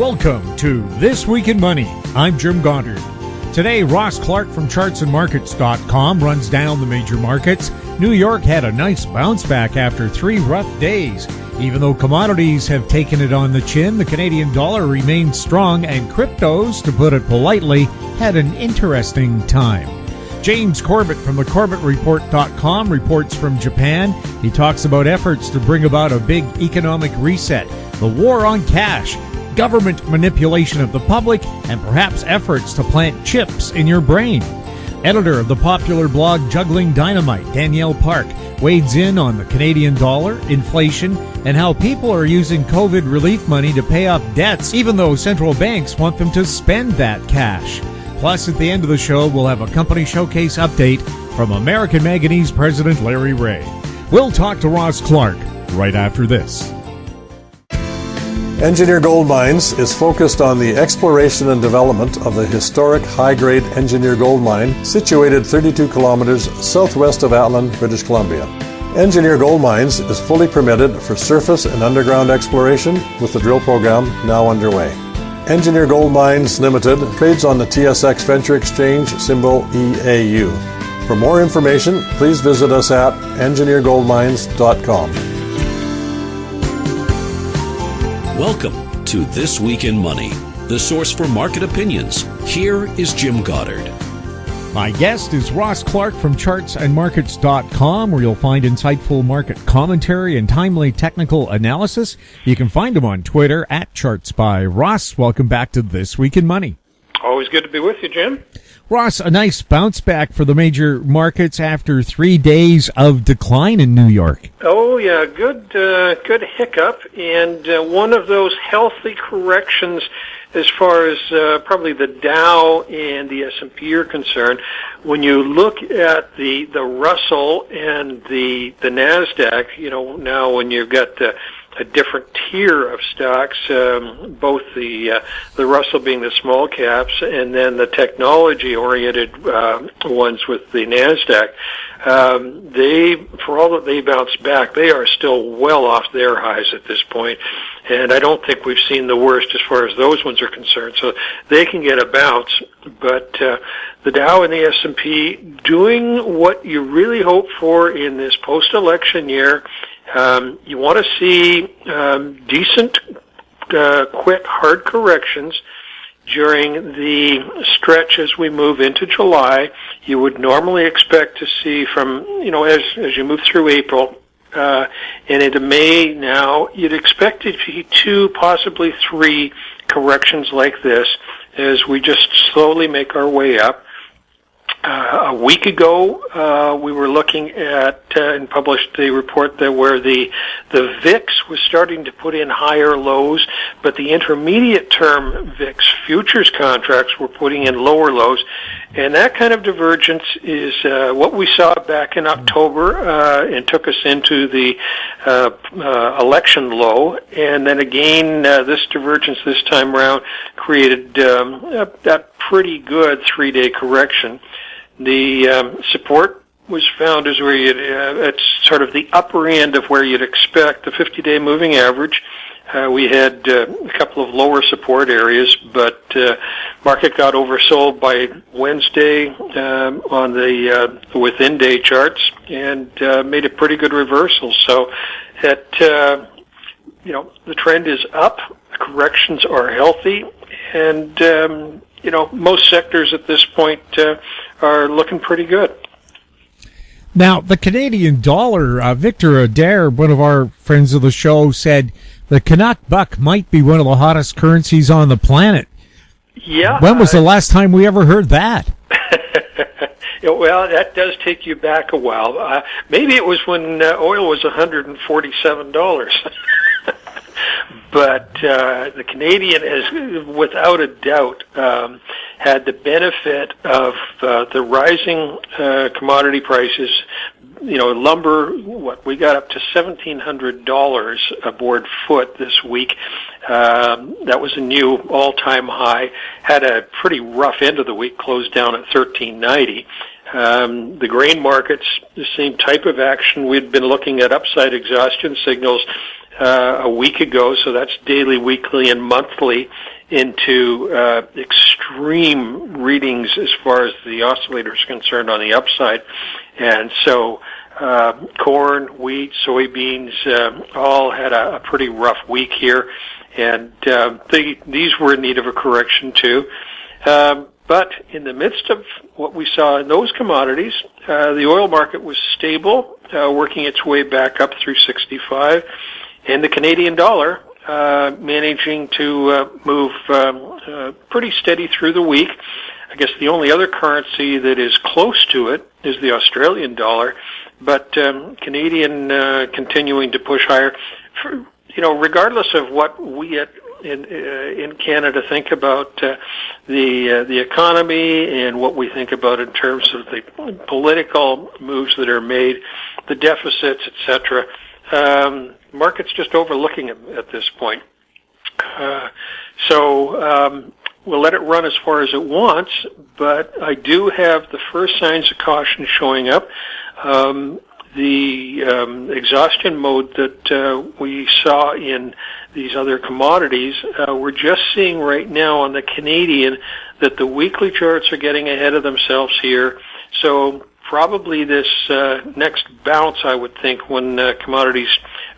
Welcome to This Week in Money. I'm Jim Goddard. Today, Ross Clark from chartsandmarkets.com runs down the major markets. New York had a nice bounce back after 3 rough days. Even though commodities have taken it on the chin, the Canadian dollar remains strong, and cryptos, to put it politely, had an interesting time. James Corbett from thecorbettreport.com reports from Japan. He talks about efforts to bring about a big economic reset, the war on cash, government manipulation of the public, and perhaps efforts to plant chips in your brain. Editor of the popular blog Juggling Dynamite, Danielle Park, wades in on the Canadian dollar, inflation, and how people are using COVID relief money to pay off debts, even though central banks want them to spend that cash. Plus, at the end of the show, we'll have a company showcase update from American Manganese President Larry Ray. We'll talk to Ross Clark right after this. Engineer Gold Mines is focused on the exploration and development of the historic high-grade Engineer Gold Mine situated 32 kilometers southwest of Atlin, British Columbia. Engineer Gold Mines is fully permitted for surface and underground exploration with the drill program now underway. Engineer Gold Mines Limited trades on the TSX Venture Exchange, symbol EAU. For more information, please visit us at engineergoldmines.com. Welcome to This Week in Money, the source for market opinions. Here is Jim Goddard. My guest is Ross Clark from chartsandmarkets.com, where you'll find insightful market commentary and timely technical analysis. You can find him on Twitter at ChartsBy. Ross, welcome back to This Week in Money. Always good to be with you, Jim. Ross, a nice bounce back for the major markets after 3 days of decline in New York. Oh, yeah, good hiccup, and one of those healthy corrections as far as probably the Dow and the S&P are concerned. When you look at the Russell and the NASDAQ, now when you've got a different tier of stocks, both the Russell being the small caps and then the technology-oriented ones with the NASDAQ, for all that they bounced back, they are still well off their highs at this point, and I don't think we've seen the worst as far as those ones are concerned. So they can get a bounce, but the Dow and the S&P doing what you really hope for in this post-election year. You want to see decent, quick, hard corrections during the stretch as we move into July. You would normally expect to see from, as you move through April and into May now, you'd expect to see 2, possibly 3 corrections like this as we just slowly make our way up. A week ago, we were looking at and published the report that where the VIX was starting to put in higher lows, but the intermediate term VIX futures contracts were putting in lower lows, and that kind of divergence is what we saw back in October and took us into the election low, and then again this divergence this time around created a pretty good 3-day correction. The support was found as where at sort of the upper end of where you'd expect the 50-day moving average. We had a couple of lower support areas, but market got oversold by Wednesday on the within-day charts and made a pretty good reversal. So that the trend is up, the corrections are healthy, and most sectors at this point are looking pretty good. Now, the Canadian dollar, Victor Adair, one of our friends of the show, said the Canuck buck might be one of the hottest currencies on the planet. Yeah. When was the last time we ever heard that? Well, that does take you back a while. Maybe it was when oil was $147. But the Canadian has, without a doubt, had the benefit of the rising commodity prices. Lumber, we got up to $1,700 a board foot this week. That was a new all-time high. Had a pretty rough end of the week, closed down at $1,390. The grain markets, the same type of action. We'd been looking at upside exhaustion signals a week ago, so that's daily, weekly, and monthly. into extreme readings as far as the oscillator is concerned on the upside. And so corn, wheat, soybeans all had a pretty rough week here, and these were in need of a correction too. But in the midst of what we saw in those commodities, the oil market was stable, working its way back up through 65, and the Canadian dollar managing to move pretty steady through the week. I guess the only other currency that is close to it is the Australian dollar, but Canadian continuing to push higher. Regardless of what we in Canada think about the economy and what we think about in terms of the political moves that are made, the deficits, etc., market's just overlooking them at this point. So we'll let it run as far as it wants, but I do have the first signs of caution showing up. The exhaustion mode that we saw in these other commodities, we're just seeing right now on the Canadian that the weekly charts are getting ahead of themselves here. So probably this next bounce, I would think, when commodities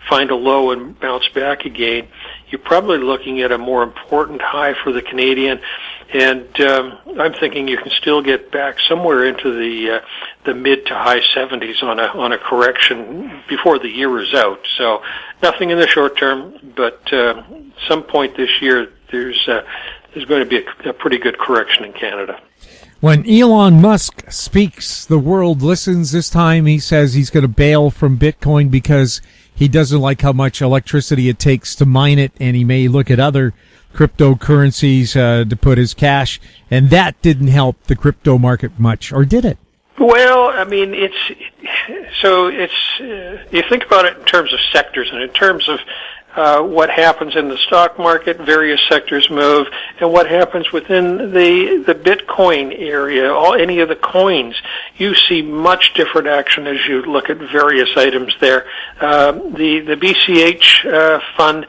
find a low and bounce back again, you're probably looking at a more important high for the Canadian. And I'm thinking you can still get back somewhere into the mid to high 70s on a correction before the year is out. So nothing in the short term, but some point this year there's going to be a pretty good correction in Canada. When Elon Musk speaks, the world listens. This time he says he's going to bail from Bitcoin because he doesn't like how much electricity it takes to mine it, and he may look at other cryptocurrencies to put his cash, and that didn't help the crypto market much, or did it? Well, I mean, you think about it in terms of sectors and in terms of what happens in the stock market, various sectors move, and what happens within the Bitcoin area, any of the coins, you see much different action as you look at various items there. The BCH fund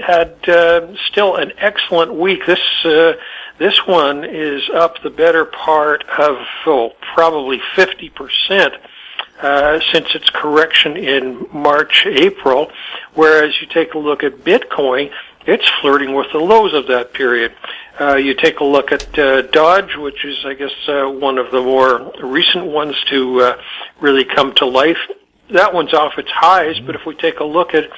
had still an excellent week. This one is up the better part of probably 50%. Since its correction in March, April, whereas you take a look at Bitcoin, it's flirting with the lows of that period. You take a look at Dodge, which is, I guess, one of the more recent ones to really come to life. That one's off its highs, but if we take a look at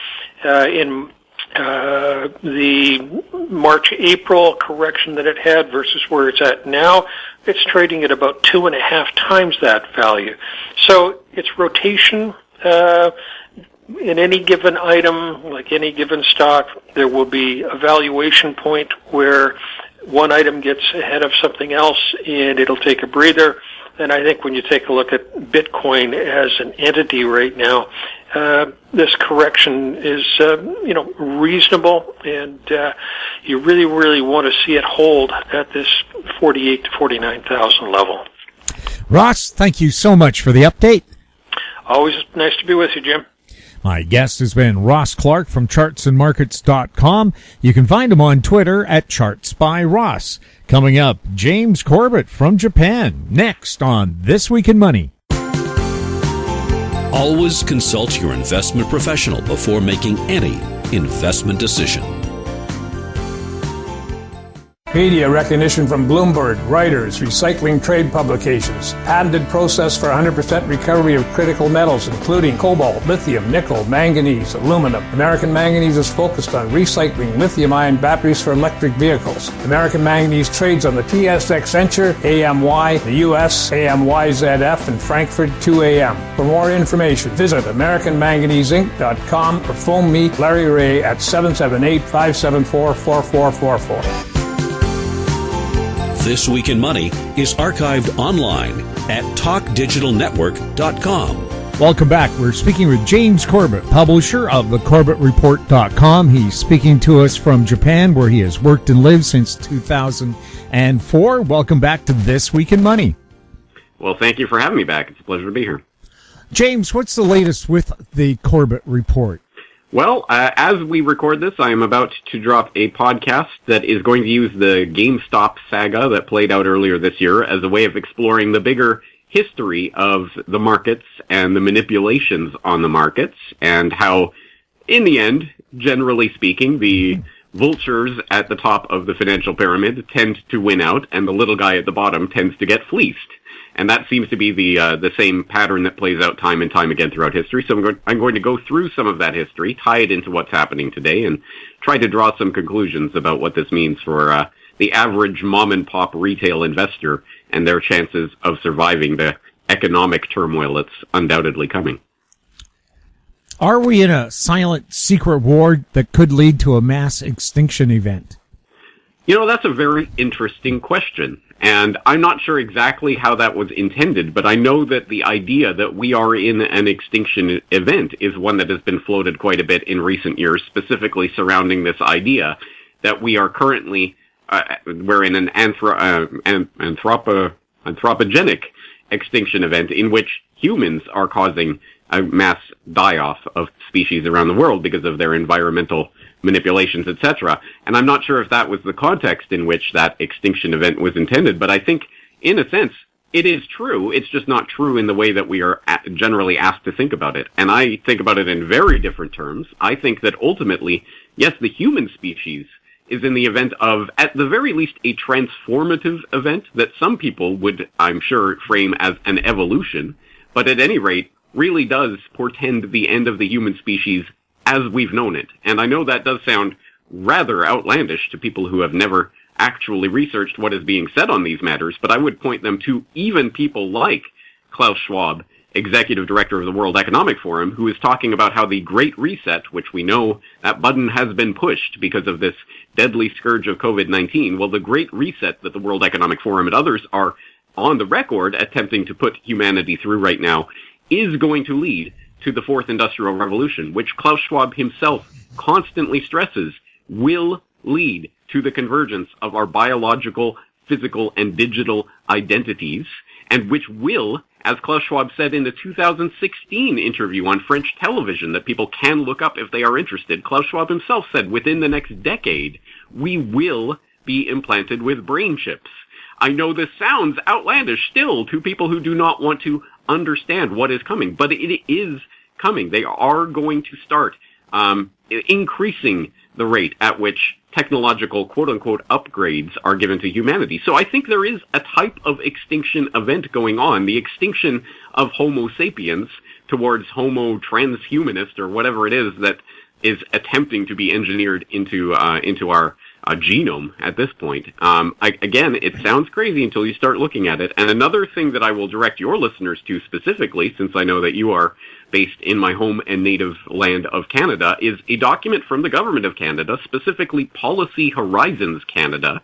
in the March-April correction that it had versus where it's at now, it's trading at about 2.5 times that value. So it's rotation. In any given item, like any given stock, there will be a valuation point where one item gets ahead of something else and it'll take a breather. And I think when you take a look at Bitcoin as an entity right now, this correction is, reasonable, and you really, really want to see it hold at this 48 to 49,000 level. Ross, thank you so much for the update. Always nice to be with you, Jim. My guest has been Ross Clark from chartsandmarkets.com. You can find him on Twitter at ChartsByRoss. Coming up, James Corbett from Japan, next on This Week in Money. Always consult your investment professional before making any investment decision. Media recognition from Bloomberg, Reuters, recycling trade publications, patented process for 100% recovery of critical metals, including cobalt, lithium, nickel, manganese, aluminum. American Manganese is focused on recycling lithium-ion batteries for electric vehicles. American Manganese trades on the TSX Venture, AMY, the US, AMYZF, and Frankfurt 2AM. For more information, visit AmericanManganeseInc.com or phone me, Larry Ray, at 778-574-4444. This Week in Money is archived online at talkdigitalnetwork.com. Welcome back. We're speaking with James Corbett, publisher of thecorbettreport.com. He's speaking to us from Japan, where he has worked and lived since 2004. Welcome back to This Week in Money. Well, thank you for having me back. It's a pleasure to be here. James, what's the latest with the Corbett Report? Well, as we record this, I am about to drop a podcast that is going to use the GameStop saga that played out earlier this year as a way of exploring the bigger history of the markets and the manipulations on the markets, and how, in the end, generally speaking, the vultures at the top of the financial pyramid tend to win out, and the little guy at the bottom tends to get fleeced. And that seems to be the same pattern that plays out time and time again throughout history. So I'm going to go through some of that history, tie it into what's happening today, and try to draw some conclusions about what this means for the average mom-and-pop retail investor and their chances of surviving the economic turmoil that's undoubtedly coming. Are we in a silent, secret war that could lead to a mass extinction event? You know, that's a very interesting question. And I'm not sure exactly how that was intended, but I know that the idea that we are in an extinction event is one that has been floated quite a bit in recent years, specifically surrounding this idea that we are currently, we're in an anthropogenic extinction event in which humans are causing a mass die-off of species around the world because of their environmental manipulations, etc. And I'm not sure if that was the context in which that extinction event was intended, but I think, in a sense, it is true. It's just not true in the way that we are generally asked to think about it. And I think about it in very different terms. I think that ultimately, yes, the human species is in the event of, at the very least, a transformative event that some people would, I'm sure, frame as an evolution, but at any rate, really does portend the end of the human species as we've known it. And I know that does sound rather outlandish to people who have never actually researched what is being said on these matters, but I would point them to even people like Klaus Schwab, Executive Director of the World Economic Forum, who is talking about how the Great Reset, which we know that button has been pushed because of this deadly scourge of COVID-19, well, the Great Reset that the World Economic Forum and others are on the record attempting to put humanity through right now is going to lead to the Fourth Industrial Revolution, which Klaus Schwab himself constantly stresses will lead to the convergence of our biological, physical, and digital identities, and which will, as Klaus Schwab said in the 2016 interview on French television that people can look up if they are interested, Klaus Schwab himself said within the next decade, we will be implanted with brain chips. I know this sounds outlandish still to people who do not want to understand what is coming, but it is coming. They are going to start increasing the rate at which technological quote-unquote upgrades are given to humanity. So I think there is a type of extinction event going on, the extinction of Homo sapiens towards Homo transhumanist or whatever it is that is attempting to be engineered into our genome at this point. Again, it sounds crazy until you start looking at it. And another thing that I will direct your listeners to specifically, since I know that you are based in my home and native land of Canada, is a document from the government of Canada, specifically Policy Horizons Canada,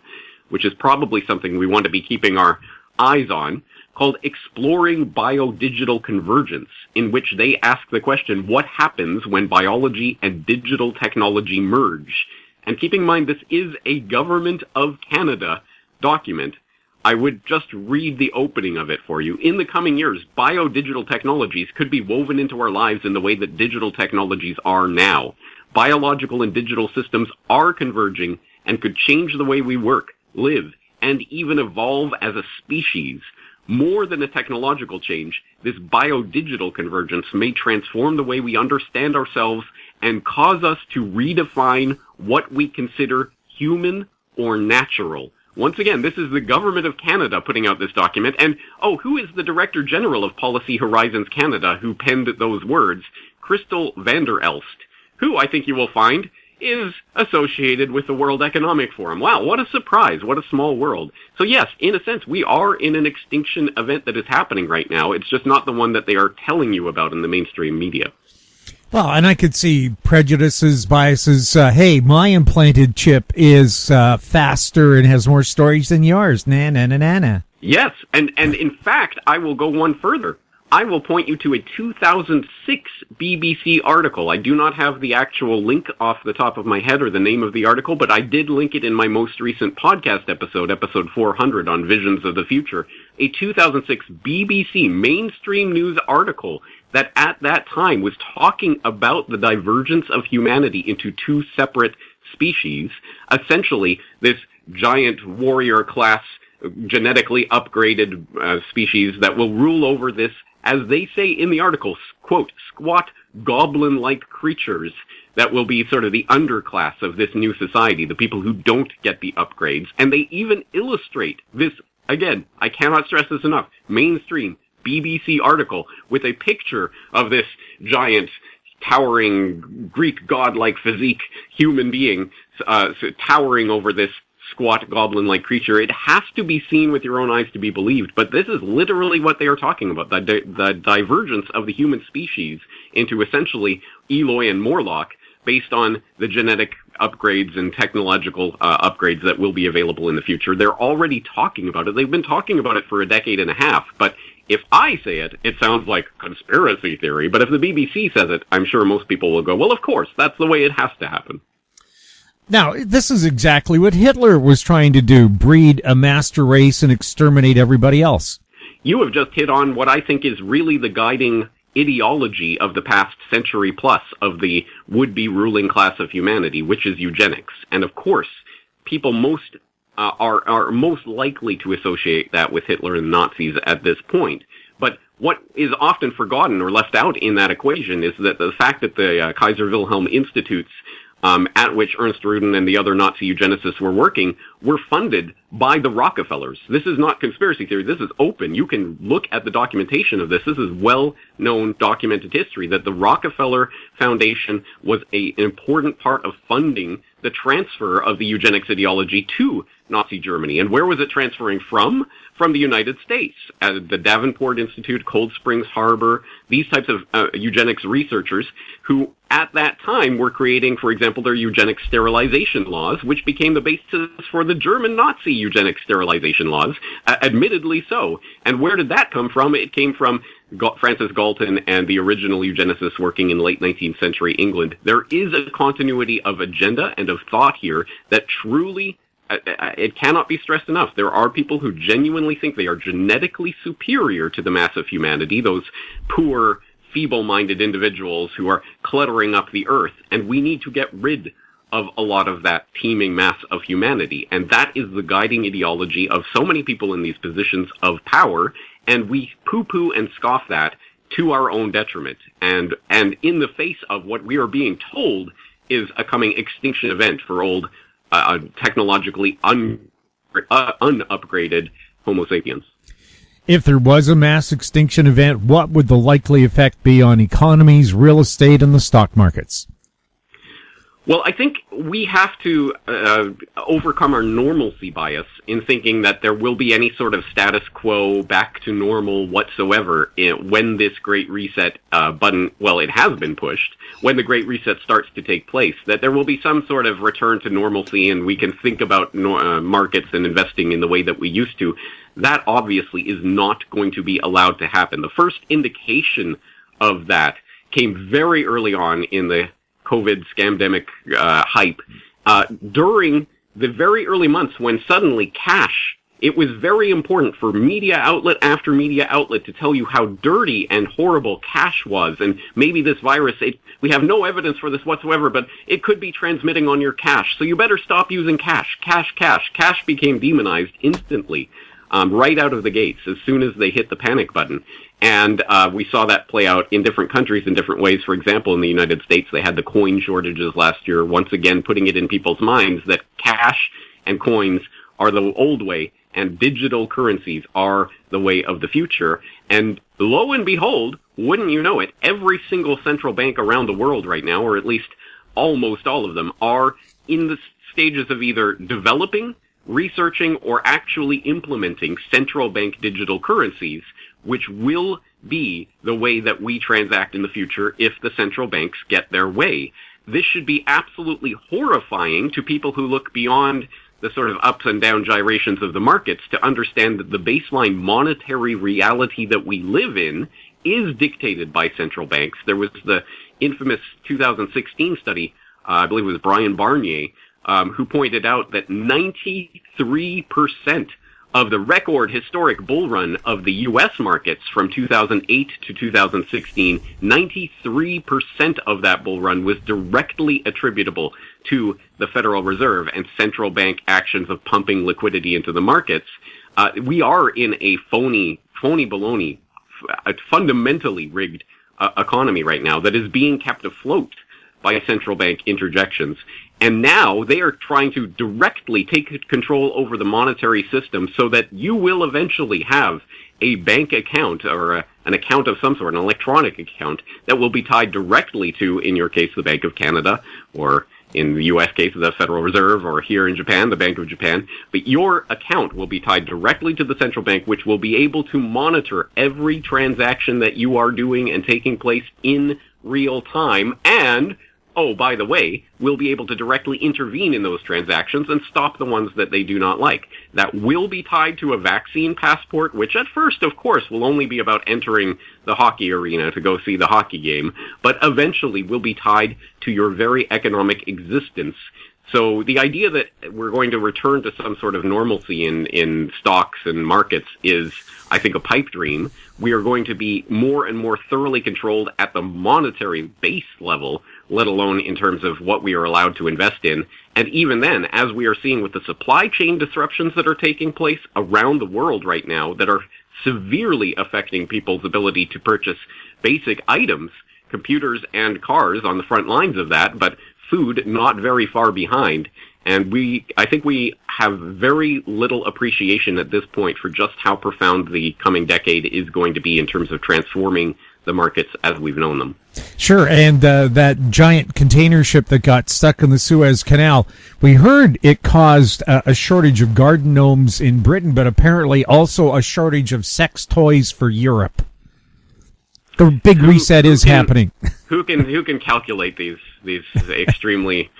which is probably something we want to be keeping our eyes on, called Exploring Biodigital Convergence, in which they ask the question, what happens when biology and digital technology merge? And keeping in mind this is a Government of Canada document, I would just read the opening of it for you. In the coming years, biodigital technologies could be woven into our lives in the way that digital technologies are now. Biological and digital systems are converging and could change the way we work, live, and even evolve as a species. More than a technological change, this biodigital convergence may transform the way we understand ourselves and cause us to redefine what we consider human or natural. Once again, this is the Government of Canada putting out this document. And, who is the Director General of Policy Horizons Canada who penned those words? Crystal Vander Elst, who I think you will find is associated with the World Economic Forum. Wow, what a surprise. What a small world. So yes, in a sense, we are in an extinction event that is happening right now. It's just not the one that they are telling you about in the mainstream media. Well, and I could see prejudices, biases. Hey, my implanted chip is faster and has more storage than yours. Na. Yes, and in fact, I will go one further. I will point you to a 2006 BBC article. I do not have the actual link off the top of my head or the name of the article, but I did link it in my most recent podcast episode 400 on Visions of the Future. a 2006 BBC mainstream news article that at that time was talking about the divergence of humanity into two separate species, essentially this giant warrior class, genetically upgraded species that will rule over this, as they say in the article, quote, squat goblin-like creatures that will be sort of the underclass of this new society, the people who don't get the upgrades. And they even illustrate this, again, I cannot stress this enough, mainstream BBC article with a picture of this giant, towering, Greek god-like physique human being towering over this squat goblin-like creature. It has to be seen with your own eyes to be believed, but this is literally what they are talking about, the divergence of the human species into essentially Eloi and Morlock based on the genetic upgrades and technological upgrades that will be available in the future. They're already talking about it. They've been talking about it for a decade and a half, but if I say it, it sounds like conspiracy theory, but if the BBC says it, I'm sure most people will go, well, of course, that's the way it has to happen. Now, this is exactly what Hitler was trying to do, breed a master race and exterminate everybody else. You have just hit on what I think is really the guiding ideology of the past century plus of the would-be ruling class of humanity, which is eugenics. And of course, people are most likely to associate that with Hitler and Nazis at this point. But what is often forgotten or left out in that equation is that the fact that the Kaiser Wilhelm Institutes, at which Ernst Rudin and the other Nazi eugenicists were working, were funded by the Rockefellers. This is not conspiracy theory. This is open. You can look at the documentation of this. This is well-known documented history that the Rockefeller Foundation was an important part of funding the transfer of the eugenics ideology to Nazi Germany. And where was it transferring from? From the United States. The Davenport Institute, Cold Springs Harbor, these types of eugenics researchers who at that time were creating, for example, their eugenics sterilization laws, which became the basis for the German Nazi eugenics sterilization laws, admittedly so. And where did that come from? It came from Francis Galton and the original eugenicists working in late 19th century England. There is a continuity of agenda and of thought here that truly, it cannot be stressed enough. There are people who genuinely think they are genetically superior to the mass of humanity, those poor, feeble-minded individuals who are cluttering up the earth, and we need to get rid of a lot of that teeming mass of humanity. And that is the guiding ideology of so many people in these positions of power, and we poo-poo and scoff that to our own detriment. And in the face of what we are being told is a coming extinction event for old, technologically unupgraded Homo sapiens. If there was a mass extinction event, what would the likely effect be on economies, real estate, and the stock markets? Well, I think we have to overcome our normalcy bias in thinking that there will be any sort of status quo back to normal whatsoever when this Great Reset button, well, it has been pushed, when the Great Reset starts to take place, that there will be some sort of return to normalcy and we can think about markets and investing in the way that we used to. That obviously is not going to be allowed to happen. The first indication of that came very early on in the COVID scamdemic hype, during the very early months when suddenly cash, it was very important for media outlet after media outlet to tell you how dirty and horrible cash was, and maybe this virus, we have no evidence for this whatsoever, but it could be transmitting on your cash, so you better stop using cash. Cash became demonized instantly, right out of the gates, as soon as they hit the panic button. And we saw that play out in different countries in different ways. For example, in the United States, they had the coin shortages last year, once again putting it in people's minds that cash and coins are the old way, and digital currencies are the way of the future. And lo and behold, wouldn't you know it, every single central bank around the world right now, or at least almost all of them, are in the stages of either developing, researching, or actually implementing central bank digital currencies, which will be the way that we transact in the future if the central banks get their way. This should be absolutely horrifying to people who look beyond the sort of ups and down gyrations of the markets to understand that the baseline monetary reality that we live in is dictated by central banks. There was the infamous 2016 study, I believe it was Brian Barnier, who pointed out that 93% of the record historic bull run of the U.S. markets from 2008 to 2016, 93% of that bull run was directly attributable to the Federal Reserve and central bank actions of pumping liquidity into the markets. We are in a phony baloney, a fundamentally rigged economy right now that is being kept afloat by central bank interjections. And now they are trying to directly take control over the monetary system so that you will eventually have a bank account or an account of some sort, an electronic account that will be tied directly to, in your case, the Bank of Canada, or in the U.S. case, the Federal Reserve, or here in Japan, the Bank of Japan. But your account will be tied directly to the central bank, which will be able to monitor every transaction that you are doing and taking place in real time. And, oh, by the way, we'll be able to directly intervene in those transactions and stop the ones that they do not like. That will be tied to a vaccine passport, which at first, of course, will only be about entering the hockey arena to go see the hockey game, but eventually will be tied to your very economic existence. So the idea that we're going to return to some sort of normalcy in stocks and markets is, I think, a pipe dream. We are going to be more and more thoroughly controlled at the monetary base level, let alone in terms of what we are allowed to invest in. And even then, as we are seeing with the supply chain disruptions that are taking place around the world right now that are severely affecting people's ability to purchase basic items, computers and cars on the front lines of that, but food not very far behind. And I think we have very little appreciation at this point for just how profound the coming decade is going to be in terms of transforming the markets as we've known them. Sure, and that giant container ship that got stuck in the Suez Canal, we heard it caused a shortage of garden gnomes in Britain, but apparently also a shortage of sex toys for Europe. The big reset is happening. Who can calculate these extremely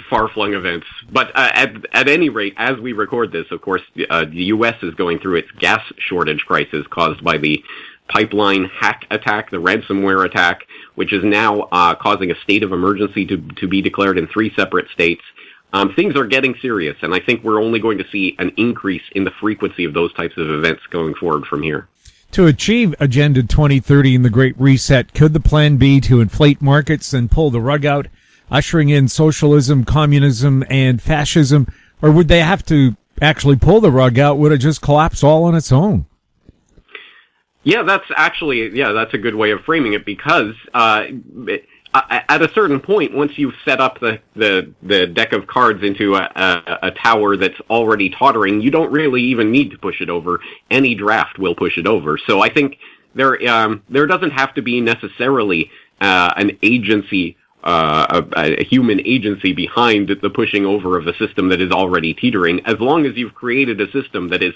far-flung events? But at any rate, as we record this, of course, the U.S. is going through its gas shortage crisis caused by the pipeline hack attack, the ransomware attack, which is now causing a state of emergency to be declared in 3 separate states. Things are getting serious, and I think we're only going to see an increase in the frequency of those types of events going forward from here. To achieve Agenda 2030 and the Great Reset, could the plan be to inflate markets and pull the rug out, ushering in socialism, communism, and fascism? Or would they have to actually pull the rug out? Would it just collapse all on its own? Yeah, that's a good way of framing it, because at a certain point, once you've set up the deck of cards into a tower that's already tottering, you don't really even need to push it over. Any draft will push it over. So I think there doesn't have to be necessarily an agency, a human agency behind the pushing over of a system that is already teetering, as long as you've created a system that is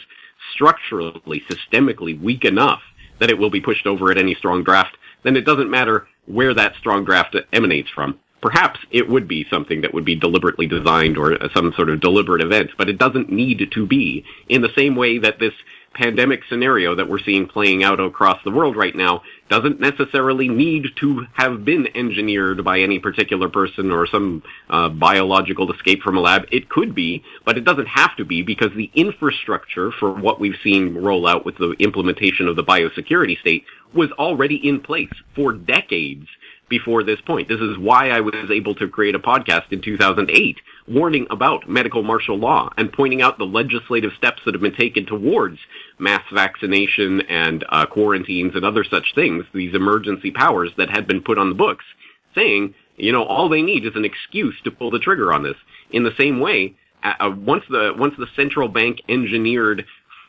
structurally, systemically weak enough that it will be pushed over at any strong draft. Then it doesn't matter where that strong draft emanates from. Perhaps it would be something that would be deliberately designed or some sort of deliberate event, but it doesn't need to be, in the same way that this pandemic scenario that we're seeing playing out across the world right now doesn't necessarily need to have been engineered by any particular person or some biological escape from a lab. It could be, but it doesn't have to be, because the infrastructure for what we've seen roll out with the implementation of the biosecurity state was already in place for decades before this point. This is why I was able to create a podcast in 2008 warning about medical martial law and pointing out the legislative steps that have been taken towards mass vaccination and quarantines and other such things, these emergency powers that had been put on the books, saying, all they need is an excuse to pull the trigger on this. In the same way, once the central bank engineered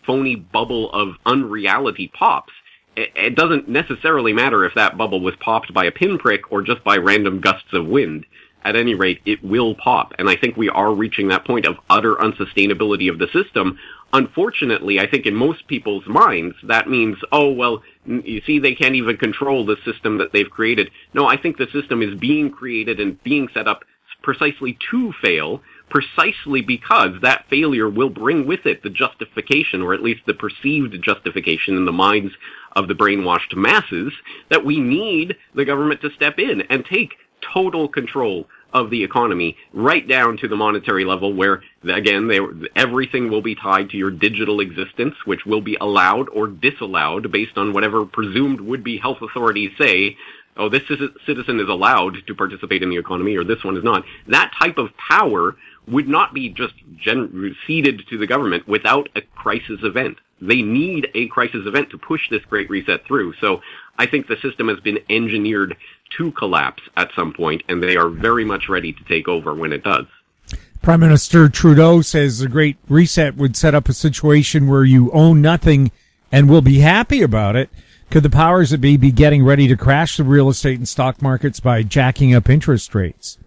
phony bubble of unreality pops, it doesn't necessarily matter if that bubble was popped by a pinprick or just by random gusts of wind. At any rate, it will pop. And I think we are reaching that point of utter unsustainability of the system. Unfortunately, I think in most people's minds, that means, you see, they can't even control the system that they've created. No, I think the system is being created and being set up precisely to fail, precisely because that failure will bring with it the justification, or at least the perceived justification in the minds of the brainwashed masses, that we need the government to step in and take total control of the economy, right down to the monetary level, where, again, everything will be tied to your digital existence, which will be allowed or disallowed based on whatever presumed would-be health authorities say. Oh, this citizen is allowed to participate in the economy, or this one is not. That type of power would not be just ceded to the government without a crisis event. They need a crisis event to push this Great Reset through. So I think the system has been engineered to collapse at some point, and they are very much ready to take over when it does. Prime Minister Trudeau says the Great Reset would set up a situation where you own nothing and will be happy about it. Could the powers that be getting ready to crash the real estate and stock markets by jacking up interest rates?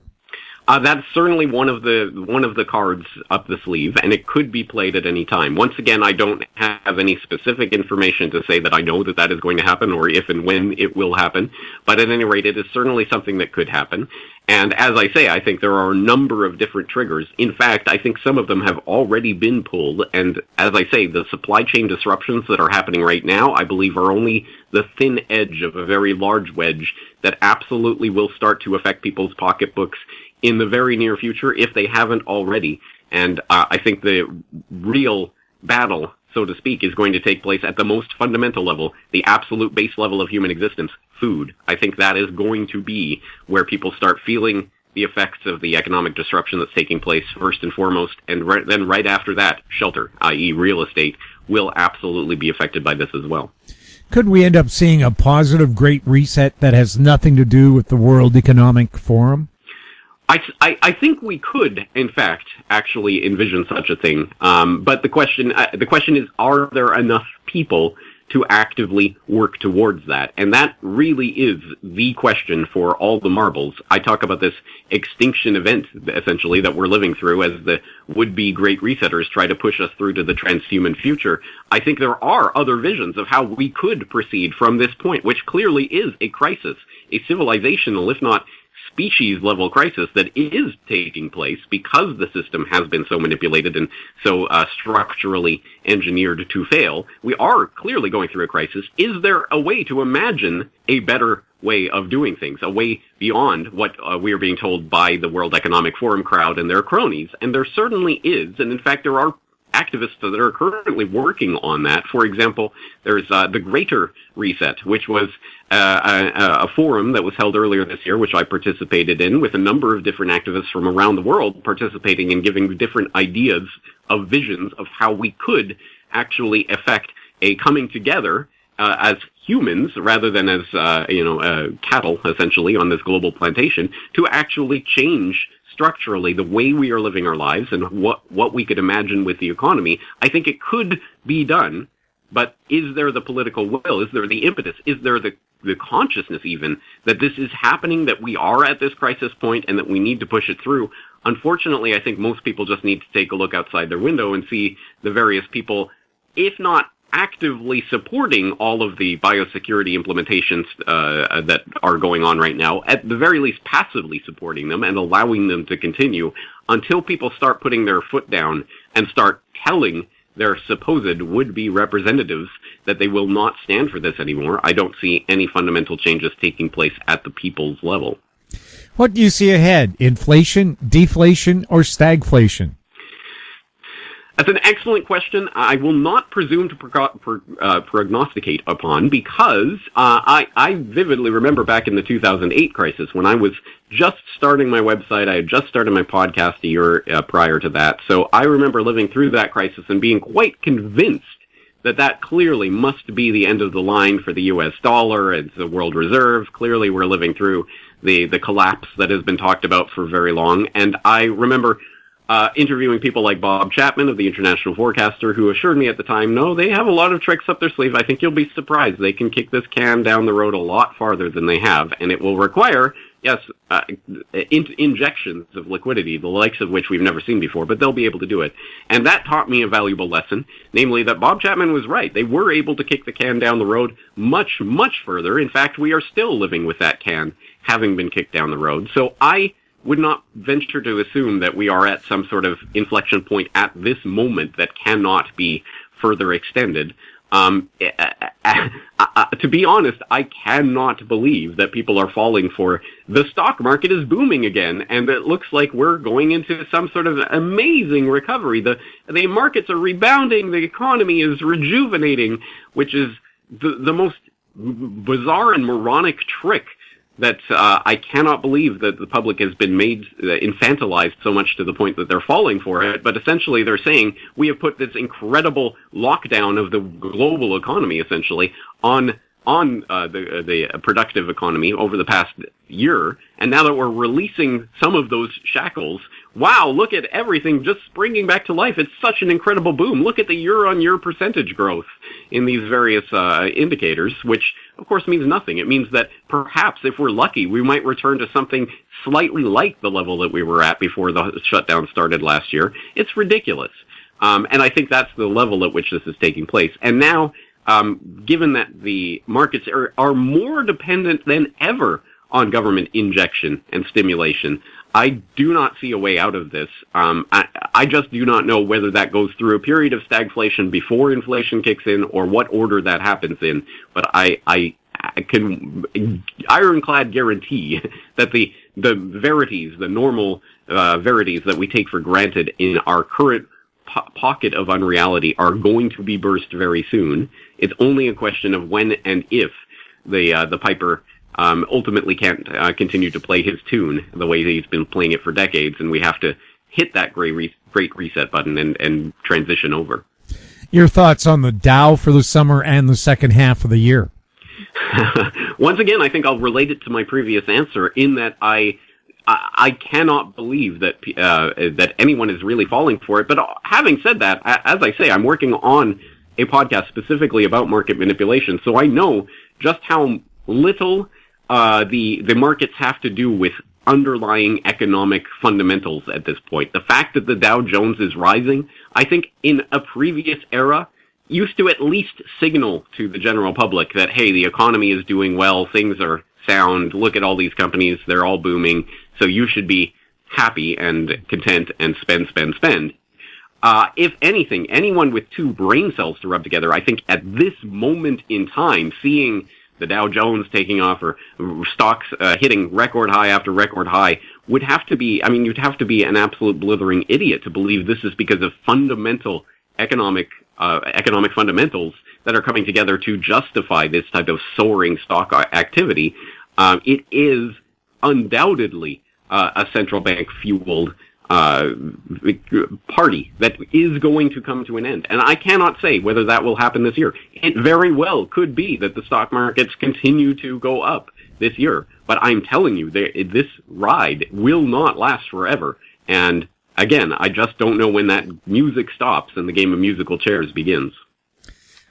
That's certainly one of the cards up the sleeve, and it could be played at any time. Once again, I don't have any specific information to say that I know that is going to happen, or if and when it will happen. But at any rate, it is certainly something that could happen. And as I say, I think there are a number of different triggers. In fact, I think some of them have already been pulled. And as I say, the supply chain disruptions that are happening right now, I believe, are only the thin edge of a very large wedge that absolutely will start to affect people's pocketbooks in the very near future, if they haven't already. And I think the real battle, so to speak, is going to take place at the most fundamental level, the absolute base level of human existence, food. I think that is going to be where people start feeling the effects of the economic disruption that's taking place first and foremost, and then right after that, shelter, i.e. real estate, will absolutely be affected by this as well. Could we end up seeing a positive Great Reset that has nothing to do with the World Economic Forum? I think we could, in fact, actually envision such a thing. But the question is, are there enough people to actively work towards that? And that really is the question for all the marbles. I talk about this extinction event, essentially, that we're living through as the would-be Great Resetters try to push us through to the transhuman future. I think there are other visions of how we could proceed from this point, which clearly is a crisis, a civilizational, if not species-level crisis that is taking place because the system has been so manipulated and so structurally engineered to fail. We are clearly going through a crisis. Is there a way to imagine a better way of doing things, a way beyond what we are being told by the World Economic Forum crowd and their cronies? And there certainly is, and in fact there are activists that are currently working on that. For example, there's the Greater Reset, which was a forum that was held earlier this year, which I participated in, with a number of different activists from around the world participating and giving different ideas of visions of how we could actually effect a coming together as humans, rather than as cattle, essentially, on this global plantation, to actually change structurally the way we are living our lives and what we could imagine with the economy. I think it could be done, but is there the political will? Is there the impetus? Is there the consciousness even that this is happening, that we are at this crisis point and that we need to push it through? Unfortunately, I think most people just need to take a look outside their window and see the various people, if not actively supporting all of the biosecurity implementations that are going on right now, at the very least passively supporting them and allowing them to continue, until people start putting their foot down and start telling their supposed would-be representatives that they will not stand for this anymore. I don't see any fundamental changes taking place at the people's level. What do you see ahead? Inflation, deflation, or stagflation? That's an excellent question. I will not presume to prognosticate upon, because I vividly remember back in the 2008 crisis when I was just starting my website. I had just started my podcast a year prior to that. So I remember living through that crisis and being quite convinced that clearly must be the end of the line for the U.S. dollar and the world reserve. Clearly we're living through the collapse that has been talked about for very long. And I remember interviewing people like Bob Chapman of the International Forecaster, who assured me at the time, no, they have a lot of tricks up their sleeve. I think you'll be surprised. They can kick this can down the road a lot farther than they have, and it will require, yes, injections of liquidity, the likes of which we've never seen before, but they'll be able to do it. And that taught me a valuable lesson, namely that Bob Chapman was right. They were able to kick the can down the road much, much further. In fact, we are still living with that can having been kicked down the road. So I would not venture to assume that we are at some sort of inflection point at this moment that cannot be further extended. To be honest, I cannot believe that people are falling for the stock market is booming again, and it looks like we're going into some sort of amazing recovery. The markets are rebounding, the economy is rejuvenating, which is the most bizarre and moronic trick that I cannot believe that the public has been made infantilized so much to the point that they're falling for it. But essentially they're saying we have put this incredible lockdown of the global economy essentially on the productive economy over the past year, and now that we're releasing some of those shackles, wow, look at everything just springing back to life. It's such an incredible boom. Look at the year-on-year percentage growth in these various indicators, which of course means nothing. It means that perhaps if we're lucky, we might return to something slightly like the level that we were at before the shutdown started last year. It's ridiculous. And I think that's the level at which this is taking place. And now, given that the markets are more dependent than ever on government injection and stimulation, I do not see a way out of this. I just do not know whether that goes through a period of stagflation before inflation kicks in or what order that happens in. But I can ironclad guarantee that the verities, the normal verities that we take for granted in our current pocket of unreality are going to be burst very soon. It's only a question of when and if the piper ultimately can't continue to play his tune the way he's been playing it for decades, and we have to hit that great reset button and transition over. Your thoughts on the Dow for the summer and the second half of the year? Once again, I think I'll relate it to my previous answer in that I cannot believe that that anyone is really falling for it. But having said that, as I say, I'm working on a podcast specifically about market manipulation, so I know just how little the markets have to do with underlying economic fundamentals at this point. The fact that the Dow Jones is rising, I think in a previous era, used to at least signal to the general public that, hey, the economy is doing well, things are sound, look at all these companies, they're all booming, so you should be happy and content and spend. If anything, anyone with two brain cells to rub together, I think at this moment in time, seeing the Dow Jones taking off or stocks hitting record high after record high would have to be, you'd have to be an absolute blithering idiot to believe this is because of fundamental economic fundamentals that are coming together to justify this type of soaring stock activity. It is undoubtedly a central bank fueled party that is going to come to an end. And I cannot say whether that will happen this year. It very well could be that the stock markets continue to go up this year. But I'm telling you, this ride will not last forever. And again, I just don't know when that music stops and the game of musical chairs begins.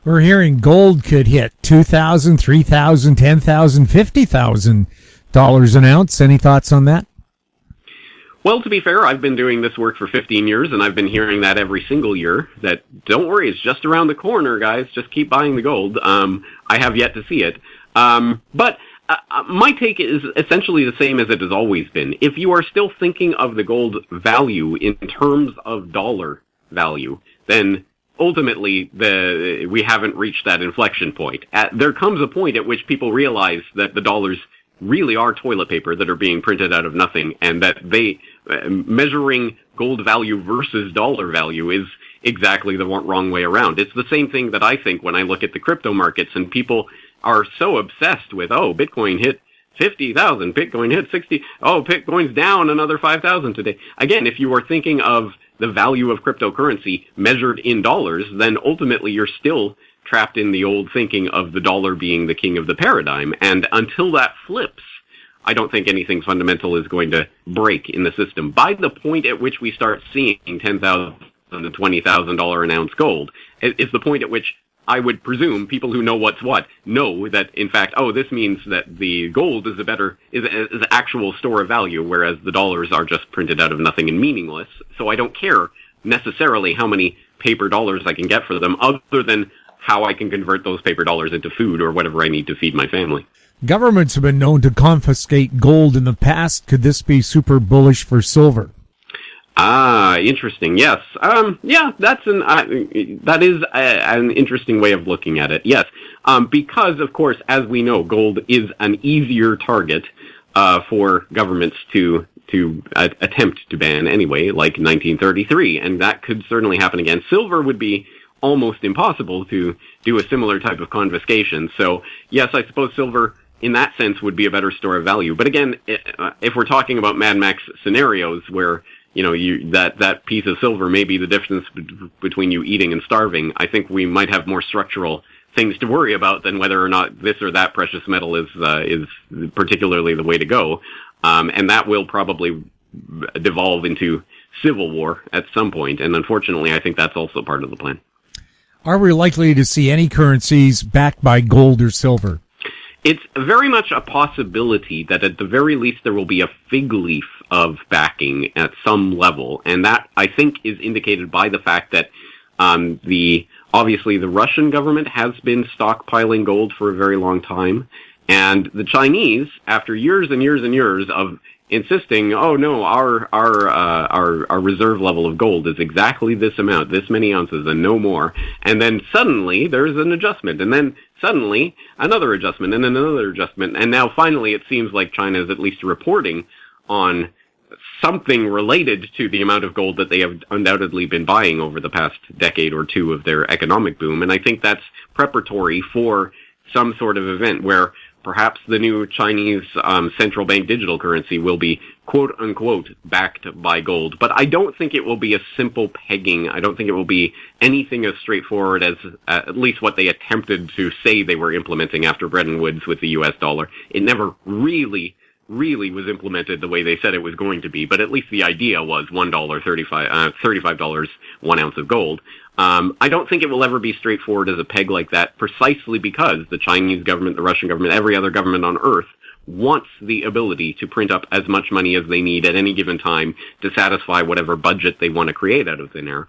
We're hearing gold could hit $2,000, $3,000, $10,000, $50,000 an ounce. Any thoughts on that? Well, to be fair, I've been doing this work for 15 years, and I've been hearing that every single year, that don't worry, it's just around the corner, guys. Just keep buying the gold. I have yet to see it. But my take is essentially the same as it has always been. If you are still thinking of the gold value in terms of dollar value, then ultimately we haven't reached that inflection point. There comes a point at which people realize that the dollars really are toilet paper that are being printed out of nothing, and that measuring gold value versus dollar value is exactly the wrong way around. It's the same thing that I think when I look at the crypto markets, and people are so obsessed with, Bitcoin hit 50,000, Bitcoin hit 60, Bitcoin's down another 5,000 today. Again, if you are thinking of the value of cryptocurrency measured in dollars, then ultimately you're still trapped in the old thinking of the dollar being the king of the paradigm. And until that flips, I don't think anything fundamental is going to break in the system. By the point at which we start seeing $10,000 to $20,000 an ounce gold, is the point at which I would presume people who know what's what know that, in fact, this means that the gold is an actual store of value, whereas the dollars are just printed out of nothing and meaningless. So I don't care necessarily how many paper dollars I can get for them, other than how I can convert those paper dollars into food or whatever I need to feed my family. Governments have been known to confiscate gold in the past. Could this be super bullish for silver? Interesting. Yes. That is an interesting way of looking at it. Yes. Because of course, as we know, gold is an easier target for governments to attempt to ban anyway, like 1933, and that could certainly happen again. Silver would be almost impossible to do a similar type of confiscation. So yes, I suppose silver in that sense would be a better store of value. But again, if we're talking about Mad Max scenarios where that piece of silver may be the difference between you eating and starving, I think we might have more structural things to worry about than whether or not this or that precious metal is particularly the way to go. And that will probably devolve into civil war at some point. And unfortunately, I think that's also part of the plan. Are we likely to see any currencies backed by gold or silver? It's very much a possibility that at the very least there will be a fig leaf of backing at some level, and that, I think, is indicated by the fact that obviously the Russian government has been stockpiling gold for a very long time, and the Chinese, after years and years and years of insisting, oh no, our reserve level of gold is exactly this amount, this many ounces, and no more. And then suddenly there's an adjustment, and then suddenly another adjustment, and then another adjustment, and now finally it seems like China is at least reporting on something related to the amount of gold that they have undoubtedly been buying over the past decade or two of their economic boom. And I think that's preparatory for some sort of event where perhaps the new Chinese central bank digital currency will be quote-unquote backed by gold. But I don't think it will be a simple pegging. I don't think it will be anything as straightforward as at least what they attempted to say they were implementing after Bretton Woods with the U.S. dollar. It never really was implemented the way they said it was going to be, but at least the idea was $35 1 ounce of gold. I don't think it will ever be straightforward as a peg like that, precisely because the Chinese government, the Russian government, every other government on earth wants the ability to print up as much money as they need at any given time to satisfy whatever budget they want to create out of thin air.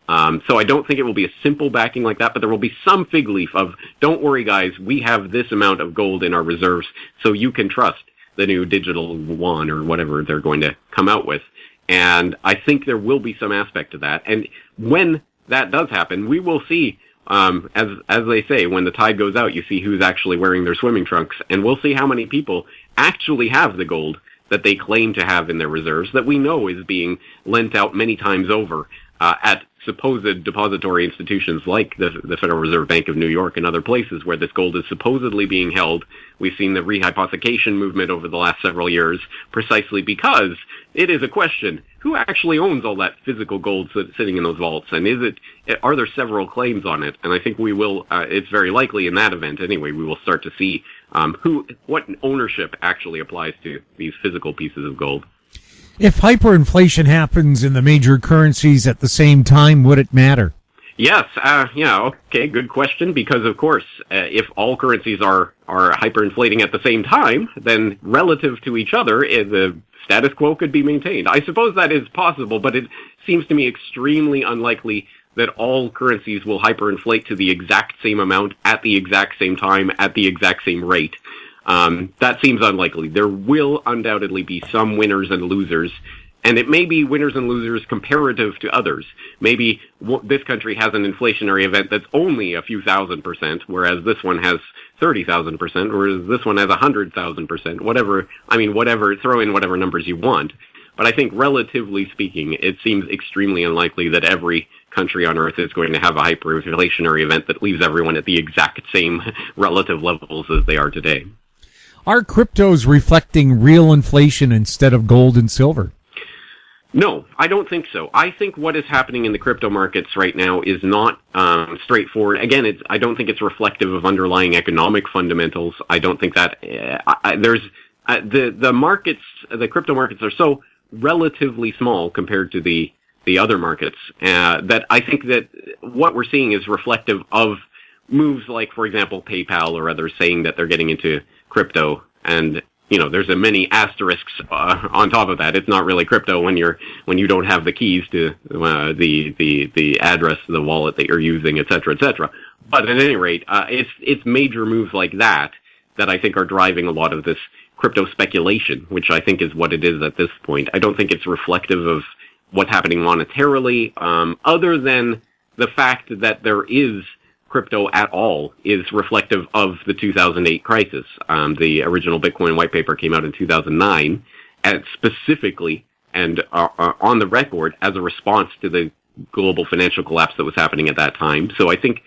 So I don't think it will be a simple backing like that, but there will be some fig leaf of, don't worry guys, we have this amount of gold in our reserves, so you can trust the new digital yuan or whatever they're going to come out with. And I think there will be some aspect to that. And when that does happen, we will see, as they say, when the tide goes out, you see who's actually wearing their swimming trunks, and we'll see how many people actually have the gold that they claim to have in their reserves that we know is being lent out many times over at supposed depository institutions like the Federal Reserve Bank of New York and other places where this gold is supposedly being held. We've seen the rehypothecation movement over the last several years precisely because it is a question, who actually owns all that physical gold sitting in those vaults? And are there several claims on it? And I think we will, it's very likely in that event anyway, we will start to see what ownership actually applies to these physical pieces of gold. If hyperinflation happens in the major currencies at the same time, would it matter? Yes, okay, good question, because of course, if all currencies are hyperinflating at the same time, then relative to each other, the status quo could be maintained. I suppose that is possible, but it seems to me extremely unlikely that all currencies will hyperinflate to the exact same amount at the exact same time at the exact same rate. That seems unlikely. There will undoubtedly be some winners and losers, and it may be winners and losers comparative to others. Maybe this country has an inflationary event that's only a few thousand%, whereas this one has 30,000%, whereas this one has 100,000%, whatever, throw in whatever numbers you want. But I think relatively speaking, it seems extremely unlikely that every country on earth is going to have a hyperinflationary event that leaves everyone at the exact same relative levels as they are today. Are cryptos reflecting real inflation instead of gold and silver? No, I don't think so. I think what is happening in the crypto markets right now is not straightforward. Again, I don't think it's reflective of underlying economic fundamentals. I don't think that the markets, the crypto markets, are so relatively small compared to the other markets that I think that what we're seeing is reflective of moves like, for example, PayPal or others saying that they're getting into crypto, and there's a many asterisks on top of that. It's not really crypto when you don't have the keys to the address, the wallet that you're using, et cetera. But at any rate, it's major moves like that I think are driving a lot of this crypto speculation, which I think is what it is at this point. I don't think it's reflective what's happening monetarily, other than the fact that there is crypto at all is reflective of the 2008 crisis. The original Bitcoin white paper came out in 2009, and specifically and on the record as a response to the global financial collapse that was happening at that time. So I think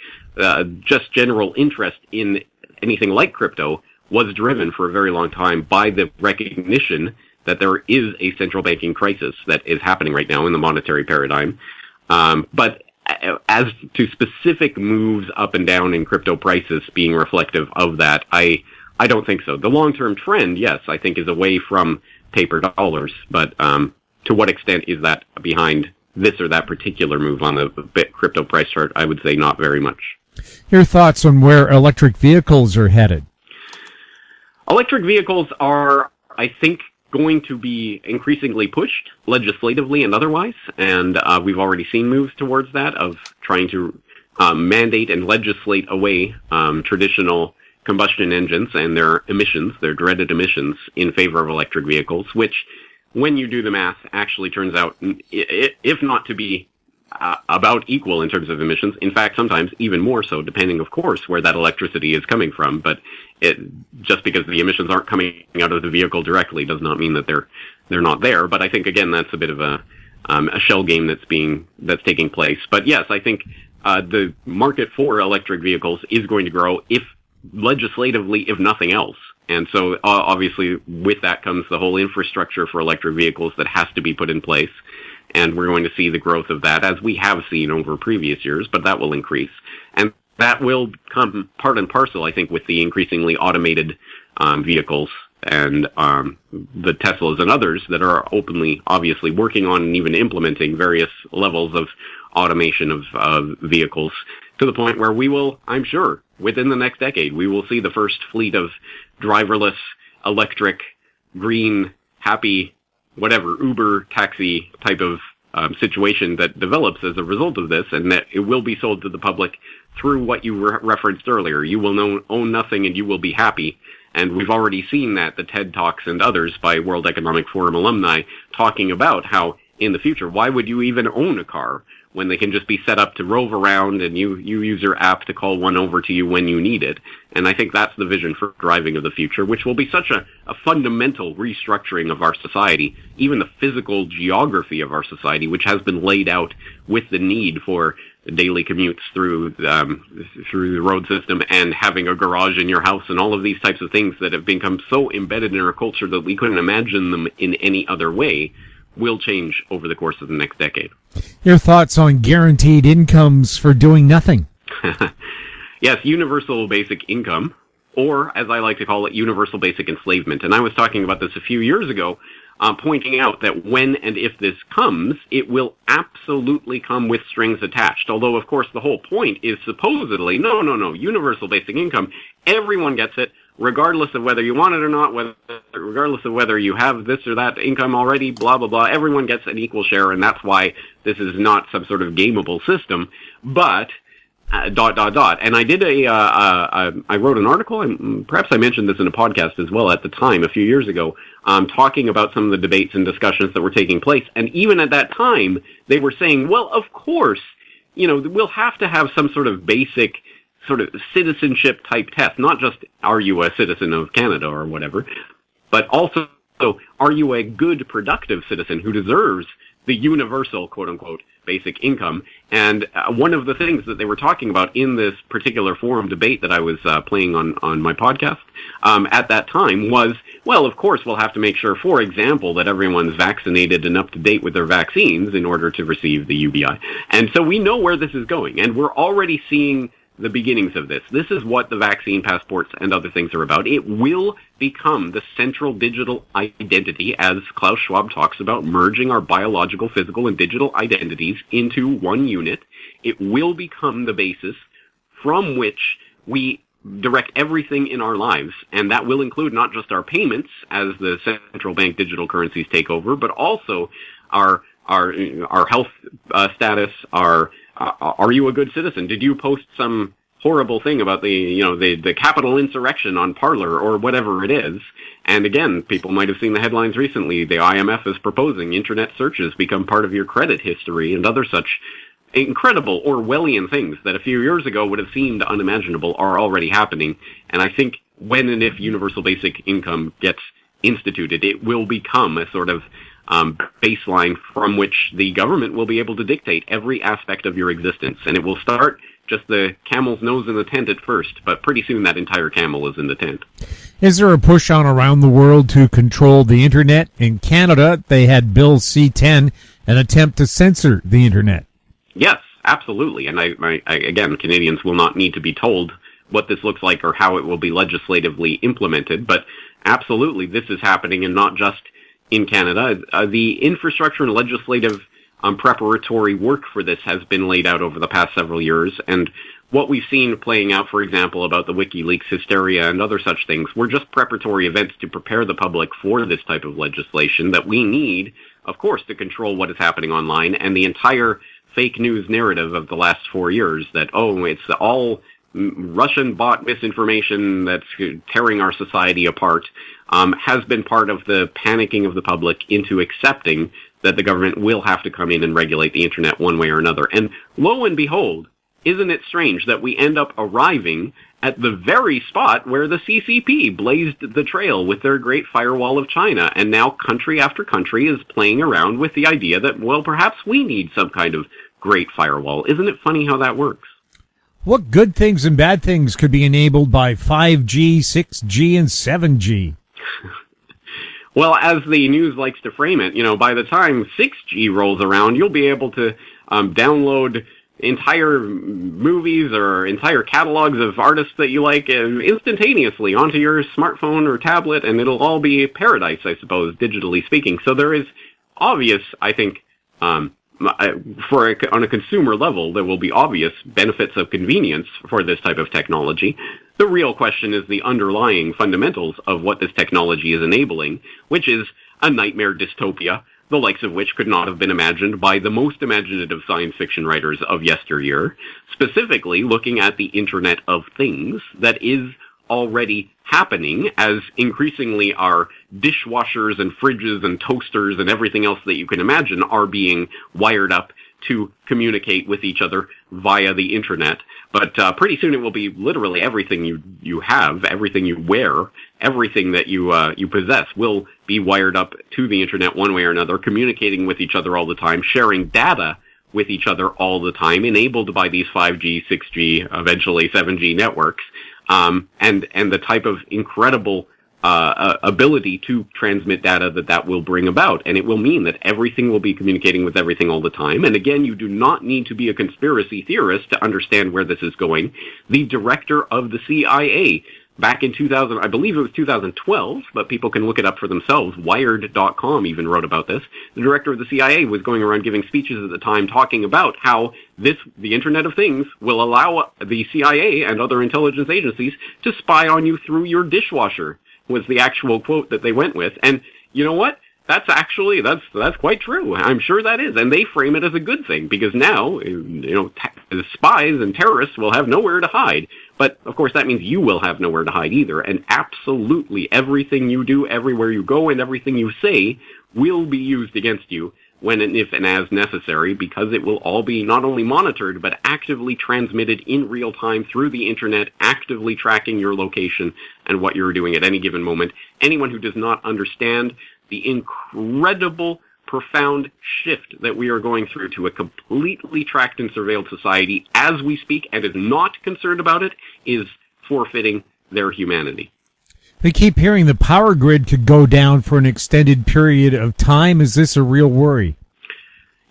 just general interest in anything like crypto was driven for a very long time by the recognition that there is a central banking crisis that is happening right now in the monetary paradigm. But as to specific moves up and down in crypto prices being reflective of that, I don't think so. The long-term trend, yes, I think is away from paper dollars, but to what extent is that behind this or that particular move on the crypto price chart? I would say not very much. Your thoughts on where electric vehicles are headed? Electric vehicles are, I think, going to be increasingly pushed legislatively and otherwise, and we've already seen moves towards that of trying to mandate and legislate away traditional combustion engines and their emissions, their dreaded emissions, in favor of electric vehicles, which, when you do the math, actually turns out, if not to be about equal in terms of emissions, in fact, sometimes even more so, depending, of course, where that electricity is coming from. But just because the emissions aren't coming out of the vehicle directly does not mean that they're not there. But I think, again, that's a bit of a shell game that's taking place. But yes, I think the market for electric vehicles is going to grow, if legislatively, if nothing else. And so, obviously, with that comes the whole infrastructure for electric vehicles that has to be put in place. And we're going to see the growth of that, as we have seen over previous years, but that will increase. And that will come part and parcel, I think, with the increasingly automated vehicles and the Teslas and others that are openly, obviously, working on and even implementing various levels of automation of vehicles, to the point where we will, I'm sure, within the next decade, we will see the first fleet of driverless, electric, green, happy, whatever, Uber taxi type of situation that develops as a result of this, and that it will be sold to the public through what you referenced earlier. You will own nothing and you will be happy. And we've already seen that, the TED Talks and others by World Economic Forum alumni talking about how in the future, why would you even own a car when they can just be set up to rove around and you use your app to call one over to you when you need it. And I think that's the vision for driving of the future, which will be such a fundamental restructuring of our society, even the physical geography of our society, which has been laid out with the need for daily commutes through the road system and having a garage in your house and all of these types of things that have become so embedded in our culture that we couldn't imagine them in any other way, will change over the course of the next decade. Your thoughts on guaranteed incomes for doing nothing? Yes, universal basic income, or as I like to call it, universal basic enslavement. And I was talking about this a few years ago, pointing out that when and if this comes, it will absolutely come with strings attached. Although, of course, the whole point is supposedly, no, universal basic income, everyone gets it, regardless of whether you want it or not, regardless of whether you have this or that income already, blah, blah, blah. Everyone gets an equal share, and that's why this is not some sort of gameable system. But, ... And I did I wrote an article, and perhaps I mentioned this in a podcast as well at the time, a few years ago, talking about some of the debates and discussions that were taking place. And even at that time, they were saying, well, of course, we'll have to have some sort of basic sort of citizenship type test, not just are you a citizen of Canada or whatever, but also are you a good, productive citizen who deserves the universal, quote unquote, basic income. And one of the things that they were talking about in this particular forum debate that I was playing on my podcast at that time was, well, of course, we'll have to make sure, for example, that everyone's vaccinated and up to date with their vaccines in order to receive the UBI. And so we know where this is going, and we're already seeing the beginnings of this. This is what the vaccine passports and other things are about. It will become the central digital identity, as Klaus Schwab talks about, merging our biological, physical, and digital identities into one unit. It will become the basis from which we direct everything in our lives, and that will include not just our payments as the central bank digital currencies take over, but also our health status, are you a good citizen? Did you post some horrible thing about the Capitol insurrection on Parler or whatever it is. And again, people might have seen the headlines recently. The IMF is proposing internet searches become part of your credit history and other such incredible Orwellian things that a few years ago would have seemed unimaginable are already happening. And I think when and if universal basic income gets instituted, it will become a sort of baseline from which the government will be able to dictate every aspect of your existence. And it will start just the camel's nose in the tent at first, but pretty soon that entire camel is in the tent. Is there a push on around the world to control the internet? In Canada, they had Bill C-10, an attempt to censor the internet. Yes, absolutely. And I again, Canadians will not need to be told what this looks like or how it will be legislatively implemented, but absolutely this is happening, and not just in Canada. The infrastructure and legislative preparatory work for this has been laid out over the past several years, and what we've seen playing out, for example, about the WikiLeaks hysteria and other such things, were just preparatory events to prepare the public for this type of legislation that we need, of course, to control what is happening online. And the entire fake news narrative of the last 4 years that, it's all Russian bot misinformation that's tearing our society apart, has been part of the panicking of the public into accepting that the government will have to come in and regulate the internet one way or another. And lo and behold, isn't it strange that we end up arriving at the very spot where the CCP blazed the trail with their Great Firewall of China, and now country after country is playing around with the idea that, well, perhaps we need some kind of Great Firewall. Isn't it funny how that works? What good things and bad things could be enabled by 5G, 6G, and 7G? Well, as the news likes to frame it, by the time 6G rolls around, you'll be able to download entire movies or entire catalogs of artists that you like instantaneously onto your smartphone or tablet, and it'll all be paradise, I suppose, digitally speaking. So there is obvious, I think, on a consumer level, there will be obvious benefits of convenience for this type of technology. The real question is the underlying fundamentals of what this technology is enabling, which is a nightmare dystopia, the likes of which could not have been imagined by the most imaginative science fiction writers of yesteryear, specifically looking at the Internet of Things that is already happening as increasingly our dishwashers and fridges and toasters and everything else that you can imagine are being wired up to communicate with each other via the internet. But pretty soon it will be literally everything you have, everything you wear, everything that you possess will be wired up to the internet one way or another, communicating with each other all the time, sharing data with each other all the time, enabled by these 5G, 6G, eventually 7G networks, and the type of incredible ability to transmit data that will bring about. And it will mean that everything will be communicating with everything all the time. And again, you do not need to be a conspiracy theorist to understand where this is going. The director of the CIA back in 2000, I believe it was 2012, but people can look it up for themselves. Wired.com even wrote about this. The director of the CIA was going around giving speeches at the time talking about how the Internet of Things will allow the CIA and other intelligence agencies to spy on you through your dishwasher, was the actual quote that they went with. And you know what? That's quite true. I'm sure that is. And they frame it as a good thing because now, spies and terrorists will have nowhere to hide. But of course that means you will have nowhere to hide either. And absolutely everything you do, everywhere you go, and everything you say will be used against you when and if and as necessary, because it will all be not only monitored, but actively transmitted in real time through the internet, actively tracking your location and what you're doing at any given moment. Anyone who does not understand the incredible, profound shift that we are going through to a completely tracked and surveilled society as we speak and is not concerned about it is forfeiting their humanity. We keep hearing the power grid could go down for an extended period of time. Is this a real worry?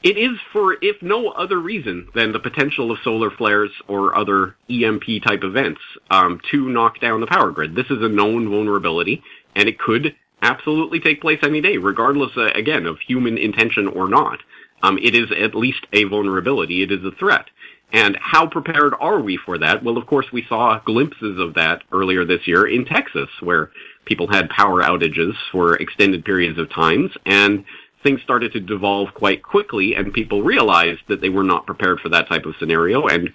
It is, for if no other reason than the potential of solar flares or other EMP-type events to knock down the power grid. This is a known vulnerability, and it could absolutely take place any day, regardless, again, of human intention or not. It is at least a vulnerability. It is a threat. And how prepared are we for that? Well, of course, we saw glimpses of that earlier this year in Texas, where people had power outages for extended periods of times, and things started to devolve quite quickly, and people realized that they were not prepared for that type of scenario. And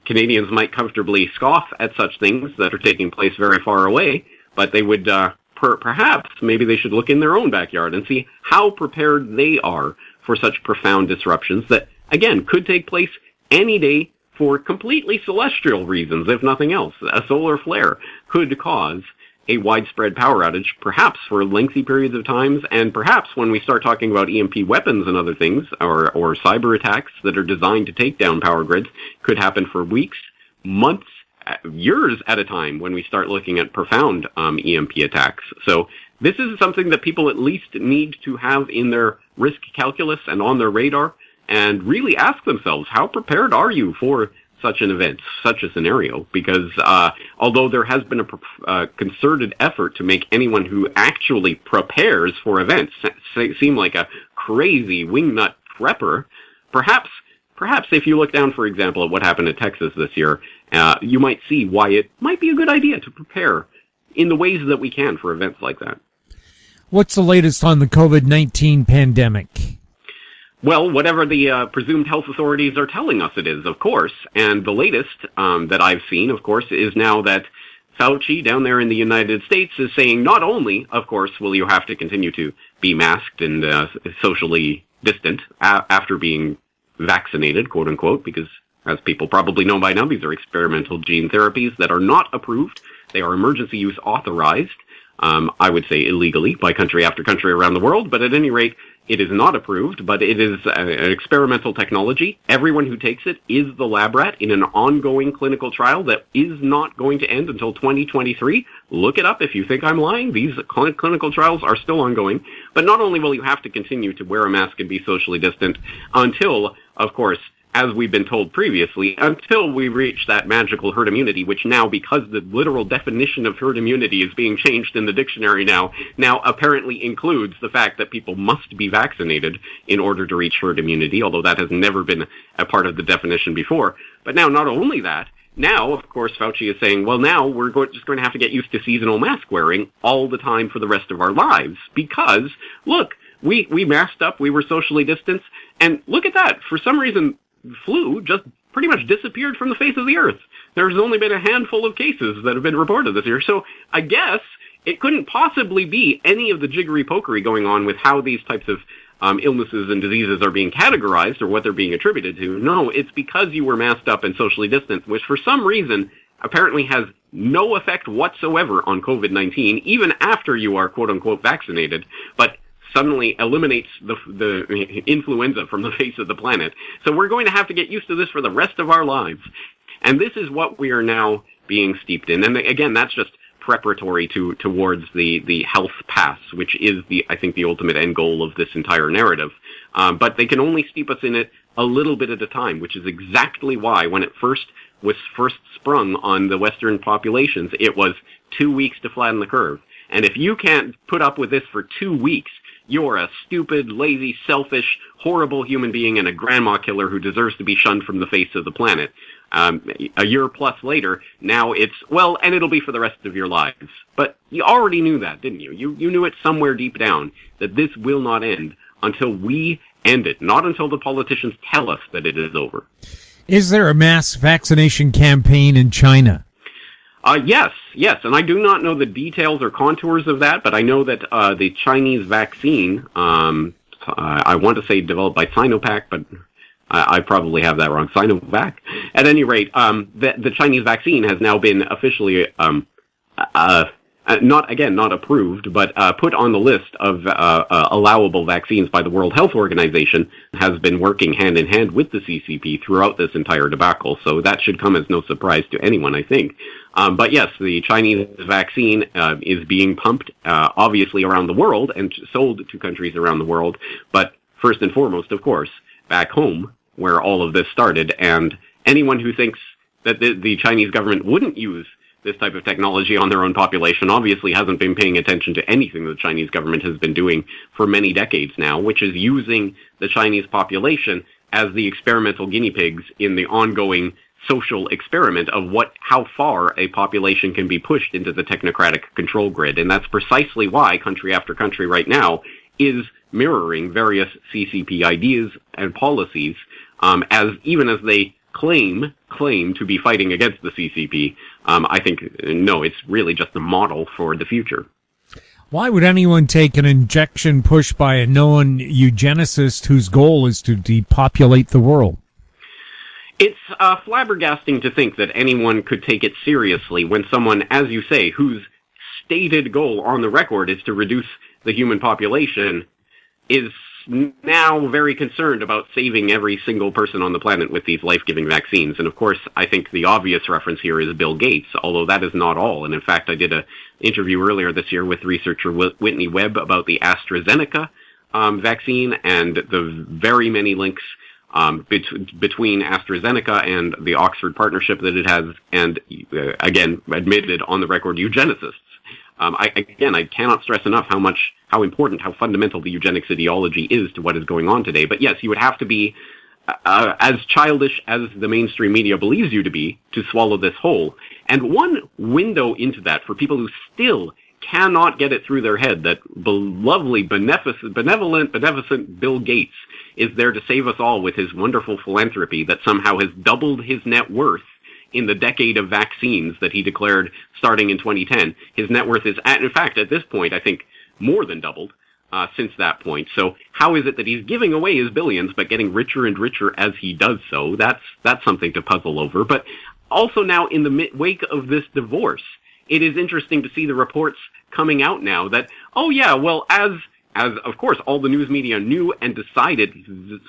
Canadians might comfortably scoff at such things that are taking place very far away, but they would perhaps maybe they should look in their own backyard and see how prepared they are for such profound disruptions that, again, could take place any day for completely celestial reasons, if nothing else. A solar flare could cause a widespread power outage, perhaps for lengthy periods of times, and perhaps when we start talking about EMP weapons and other things, or cyber attacks that are designed to take down power grids, could happen for weeks, months, years at a time when we start looking at profound EMP attacks. So this is something that people at least need to have in their risk calculus and on their radar, and really ask themselves, how prepared are you for such an event, such a scenario? Because although there has been a concerted effort to make anyone who actually prepares for events seem like a crazy wingnut prepper, perhaps if you look down, for example, at what happened in Texas this year, you might see why it might be a good idea to prepare in the ways that we can for events like that. What's the latest on the COVID-19 pandemic? Well, whatever the presumed health authorities are telling us it is, of course. And the latest that I've seen, of course, is now that Fauci down there in the United States is saying not only, of course, will you have to continue to be masked and socially distant after being vaccinated, quote unquote, because as people probably know by now, these are experimental gene therapies that are not approved. They are emergency use authorized, I would say illegally, by country after country around the world. But at any rate, it is not approved, but it is an experimental technology. Everyone who takes it is the lab rat in an ongoing clinical trial that is not going to end until 2023. Look it up if you think I'm lying. These clinical trials are still ongoing. But not only will you have to continue to wear a mask and be socially distant until, of course, as we've been told previously, until we reach that magical herd immunity, which now, because the literal definition of herd immunity is being changed in the dictionary now apparently includes the fact that people must be vaccinated in order to reach herd immunity, although that has never been a part of the definition before. But now, not only that, now, of course, Fauci is saying, well, now we're just going to have to get used to seasonal mask wearing all the time for the rest of our lives, because, look, we masked up, we were socially distanced, and look at that. For some reason, flu just pretty much disappeared from the face of the earth. There's only been a handful of cases that have been reported this year. So I guess it couldn't possibly be any of the jiggery-pokery going on with how these types of illnesses and diseases are being categorized or what they're being attributed to. No, it's because you were masked up and socially distanced, which for some reason apparently has no effect whatsoever on COVID-19, even after you are quote-unquote vaccinated, but suddenly eliminates the influenza from the face of the planet. So we're going to have to get used to this for the rest of our lives. And this is what we are now being steeped in. And again, that's just preparatory towards the health pass, which is I think the ultimate end goal of this entire narrative. But they can only steep us in it a little bit at a time, which is exactly why when it was first sprung on the Western populations, it was 2 weeks to flatten the curve. And if you can't put up with this for 2 weeks, you're a stupid, lazy, selfish, horrible human being and a grandma killer who deserves to be shunned from the face of the planet. A year plus later, now it's, well, and it'll be for the rest of your lives. But you already knew that, didn't you? You knew it somewhere deep down that this will not end until we end it, not until the politicians tell us that it is over. Is there a mass vaccination campaign in China? Yes, and I do not know the details or contours of that, but I know that the Chinese vaccine, I want to say developed by Sinovac, but I probably have that wrong. Sinovac. At any rate, the Chinese vaccine has now been officially not approved, but put on the list of allowable vaccines by the World Health Organization, has been working hand in hand with the CCP throughout this entire debacle. So that should come as no surprise to anyone, I think. But yes, the Chinese vaccine is being pumped, obviously, around the world and sold to countries around the world. But first and foremost, of course, back home, where all of this started. And anyone who thinks that the Chinese government wouldn't use this type of technology on their own population obviously hasn't been paying attention to anything the Chinese government has been doing for many decades now, which is using the Chinese population as the experimental guinea pigs in the ongoing social experiment of how far a population can be pushed into the technocratic control grid. And that's precisely why country after country right now is mirroring various CCP ideas and policies, even as they claim to be fighting against the CCP. I think, no, it's really just a model for the future. Why would anyone take an injection pushed by a known eugenicist whose goal is to depopulate the world? It's flabbergasting to think that anyone could take it seriously when someone, as you say, whose stated goal on the record is to reduce the human population, is now very concerned about saving every single person on the planet with these life-giving vaccines. And of course, I think the obvious reference here is Bill Gates, although that is not all. And in fact, I did an interview earlier this year with researcher Whitney Webb about the AstraZeneca vaccine and the very many links between AstraZeneca and the Oxford partnership that it has, and again, admitted on the record eugenicists. I cannot stress enough how important, how fundamental the eugenics ideology is to what is going on today. But yes, you would have to be as childish as the mainstream media believes you to be to swallow this whole. And one window into that for people who still cannot get it through their head that lovely, benevolent Bill Gates is there to save us all with his wonderful philanthropy that somehow has doubled his net worth in the decade of vaccines that he declared starting in 2010. His net worth is, in fact, at this point, I think, more than doubled since that point. So how is it that he's giving away his billions but getting richer and richer as he does so? That's something to puzzle over. But also now, in the wake of this divorce, it is interesting to see the reports coming out now that, oh yeah, well, as of course all the news media knew and decided,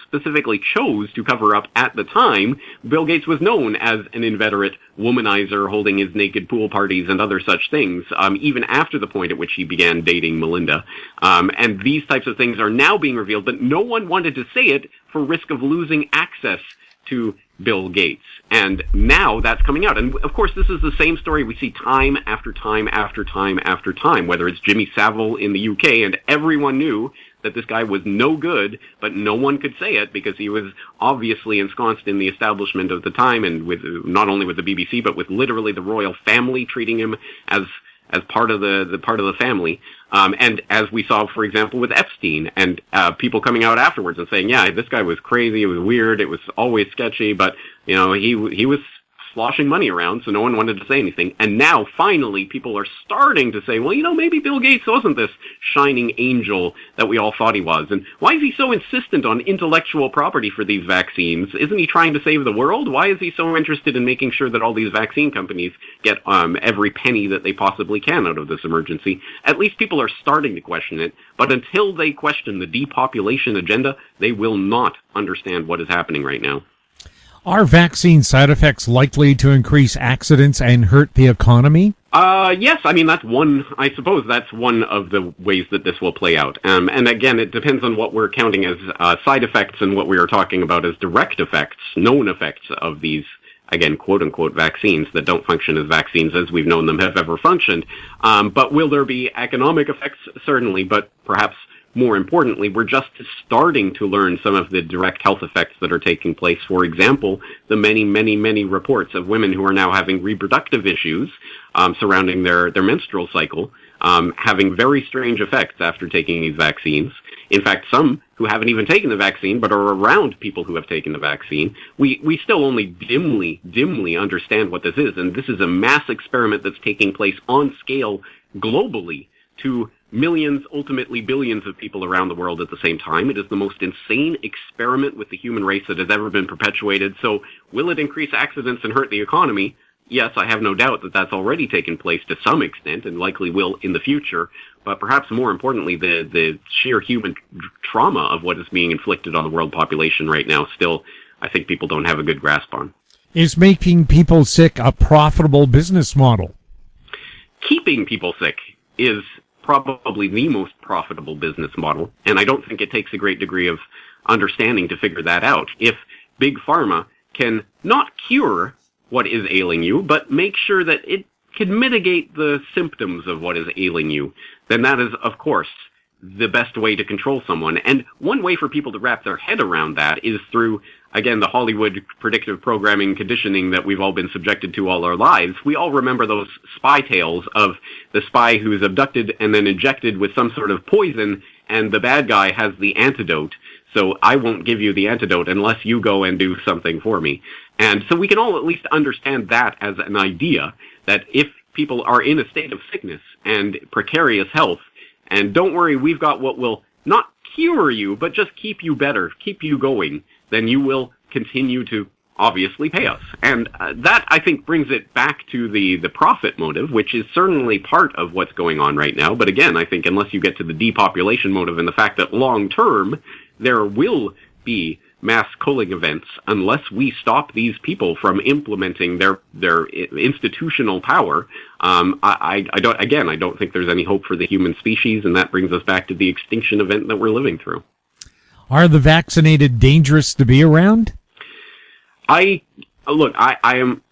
specifically chose to cover up at the time, Bill Gates was known as an inveterate womanizer holding his naked pool parties and other such things, even after the point at which he began dating Melinda. And these types of things are now being revealed, but no one wanted to say it for risk of losing access to Bill Gates. And now that's coming out. And of course, this is the same story we see time after time after time after time, whether it's Jimmy Savile in the UK, and everyone knew that this guy was no good, but no one could say it because he was obviously ensconced in the establishment of the time, and with not only with the BBC, but with literally the royal family treating him as part of the family. And as we saw, for example, with Epstein, and people coming out afterwards and saying, yeah, this guy was crazy, it was weird, it was always sketchy, but, you know, he was sloshing money around, so no one wanted to say anything. And now, finally, people are starting to say, well, you know, maybe Bill Gates wasn't this shining angel that we all thought he was. And why is he so insistent on intellectual property for these vaccines? Isn't he trying to save the world? Why is he so interested in making sure that all these vaccine companies get every penny that they possibly can out of this emergency? At least people are starting to question it. But until they question the depopulation agenda, they will not understand what is happening right now. Are vaccine side effects likely to increase accidents and hurt the economy? Yes, I mean, I suppose that's one of the ways that this will play out. And again, it depends on what we're counting as side effects and what we are talking about as direct effects, known effects of these, again, quote-unquote vaccines that don't function as vaccines as we've known them have ever functioned. But will there be economic effects? Certainly, but perhaps more importantly, we're just starting to learn some of the direct health effects that are taking place. For example, the many, many, many reports of women who are now having reproductive issues surrounding their menstrual cycle, having very strange effects after taking these vaccines. In fact, some who haven't even taken the vaccine but are around people who have taken the vaccine, we still only dimly understand what this is. And this is a mass experiment that's taking place on scale globally to millions, ultimately billions of people around the world at the same time. It is the most insane experiment with the human race that has ever been perpetuated. So will it increase accidents and hurt the economy? Yes, I have no doubt that that's already taken place to some extent and likely will in the future. But perhaps more importantly, the sheer human trauma of what is being inflicted on the world population right now still, I think people don't have a good grasp on. Is making people sick a profitable business model? Keeping people sick is probably the most profitable business model, and I don't think it takes a great degree of understanding to figure that out. If Big Pharma can not cure what is ailing you, but make sure that it can mitigate the symptoms of what is ailing you, then that is, of course, the best way to control someone. And one way for people to wrap their head around that is through, again, the Hollywood predictive programming conditioning that we've all been subjected to all our lives. We all remember those spy tales of the spy who is abducted and then injected with some sort of poison and the bad guy has the antidote, so I won't give you the antidote unless you go and do something for me. And so we can all at least understand that as an idea, that if people are in a state of sickness and precarious health, and don't worry, we've got what will not cure you, but just keep you better, keep you going, then you will continue to obviously pay us. And that, I think, brings it back to the profit motive, which is certainly part of what's going on right now. But again, I think unless you get to the depopulation motive and the fact that long term there will be mass culling events unless we stop these people from implementing their institutional power, I don't think there's any hope for the human species, and that brings us back to the extinction event that we're living through. Are the vaccinated dangerous to be around? I'm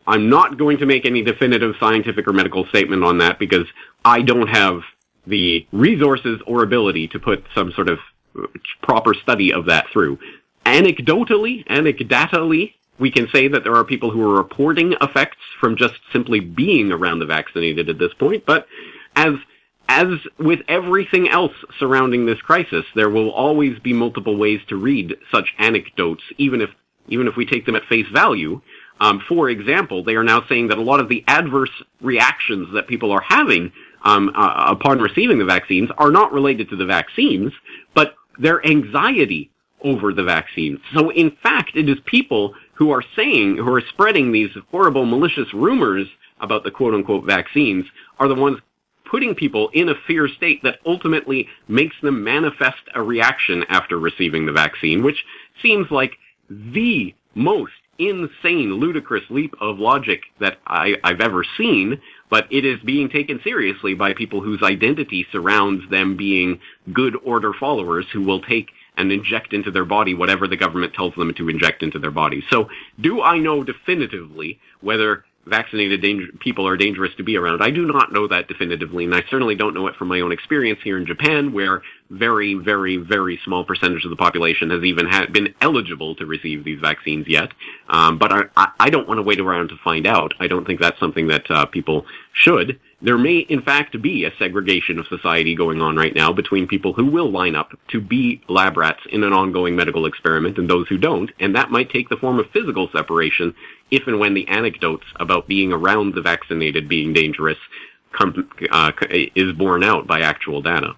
not going to make any definitive scientific or medical statement on that because I don't have the resources or ability to put some sort of proper study of that through. Anecdotally, we can say that there are people who are reporting effects from just simply being around the vaccinated at this point, but as with everything else surrounding this crisis, there will always be multiple ways to read such anecdotes, even if we take them at face value. For example, they are now saying that a lot of the adverse reactions that people are having upon receiving the vaccines are not related to the vaccines, but their anxiety over the vaccines. So in fact, it is people who are spreading these horrible malicious rumors about the quote-unquote vaccines are the ones putting people in a fear state that ultimately makes them manifest a reaction after receiving the vaccine, which seems like the most insane, ludicrous leap of logic that I've ever seen, but it is being taken seriously by people whose identity surrounds them being good order followers who will take and inject into their body whatever the government tells them to inject into their body. So do I know definitively whether vaccinated people are dangerous to be around? I do not know that definitively, and I certainly don't know it from my own experience here in Japan, where very, very, very small percentage of the population has even been eligible to receive these vaccines yet. But I don't want to wait around to find out. I don't think that's something that people should. There may, in fact, be a segregation of society going on right now between people who will line up to be lab rats in an ongoing medical experiment and those who don't, and that might take the form of physical separation if and when the anecdotes about being around the vaccinated being dangerous is borne out by actual data.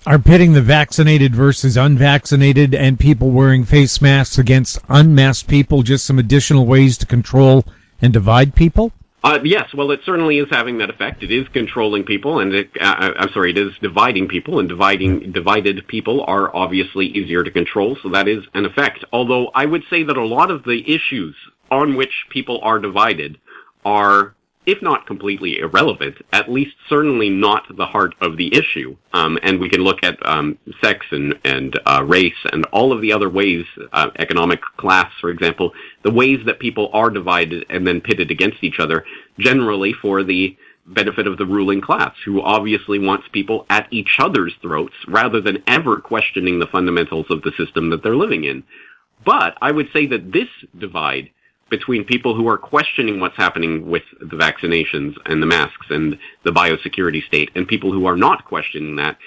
Are pitting the vaccinated versus unvaccinated and people wearing face masks against unmasked people just some additional ways to control and divide people? Yes, well, it certainly is having that effect. It is controlling people, and it is dividing people, and divided people are obviously easier to control, so that is an effect. Although I would say that a lot of the issues on which people are divided are, if not completely irrelevant, at least certainly not the heart of the issue. And we can look at sex and race and all of the other ways, economic class, for example, the ways that people are divided and then pitted against each other, generally for the benefit of the ruling class, who obviously wants people at each other's throats rather than ever questioning the fundamentals of the system that they're living in. But I would say that this divide between people who are questioning what's happening with the vaccinations and the masks and the biosecurity state and people who are not questioning that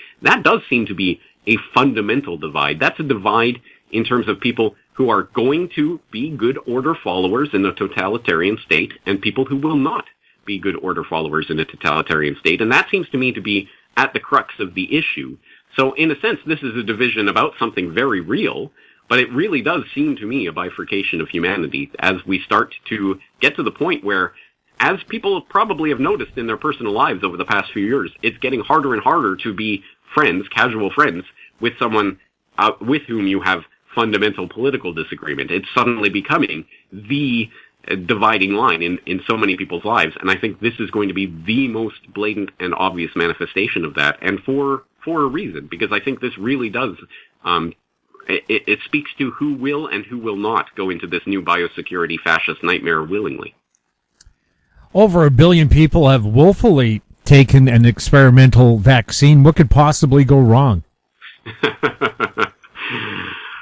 does seem to be a fundamental divide. That's a divide in terms of people who are going to be good order followers in a totalitarian state and people who will not be good order followers in a totalitarian state. And that seems to me to be at the crux of the issue. So in a sense, this is a division about something very real, but it really does seem to me a bifurcation of humanity as we start to get to the point where, as people probably have noticed in their personal lives over the past few years, it's getting harder and harder to be friends, casual friends, with someone with whom you have fundamental political disagreement. It's suddenly becoming the dividing line in so many people's lives, and I think this is going to be the most blatant and obvious manifestation of that, and for a reason, because I think this really does it speaks to who will and who will not go into this new biosecurity fascist nightmare willingly. Over 1 billion people have willfully taken an experimental vaccine. What could possibly go wrong?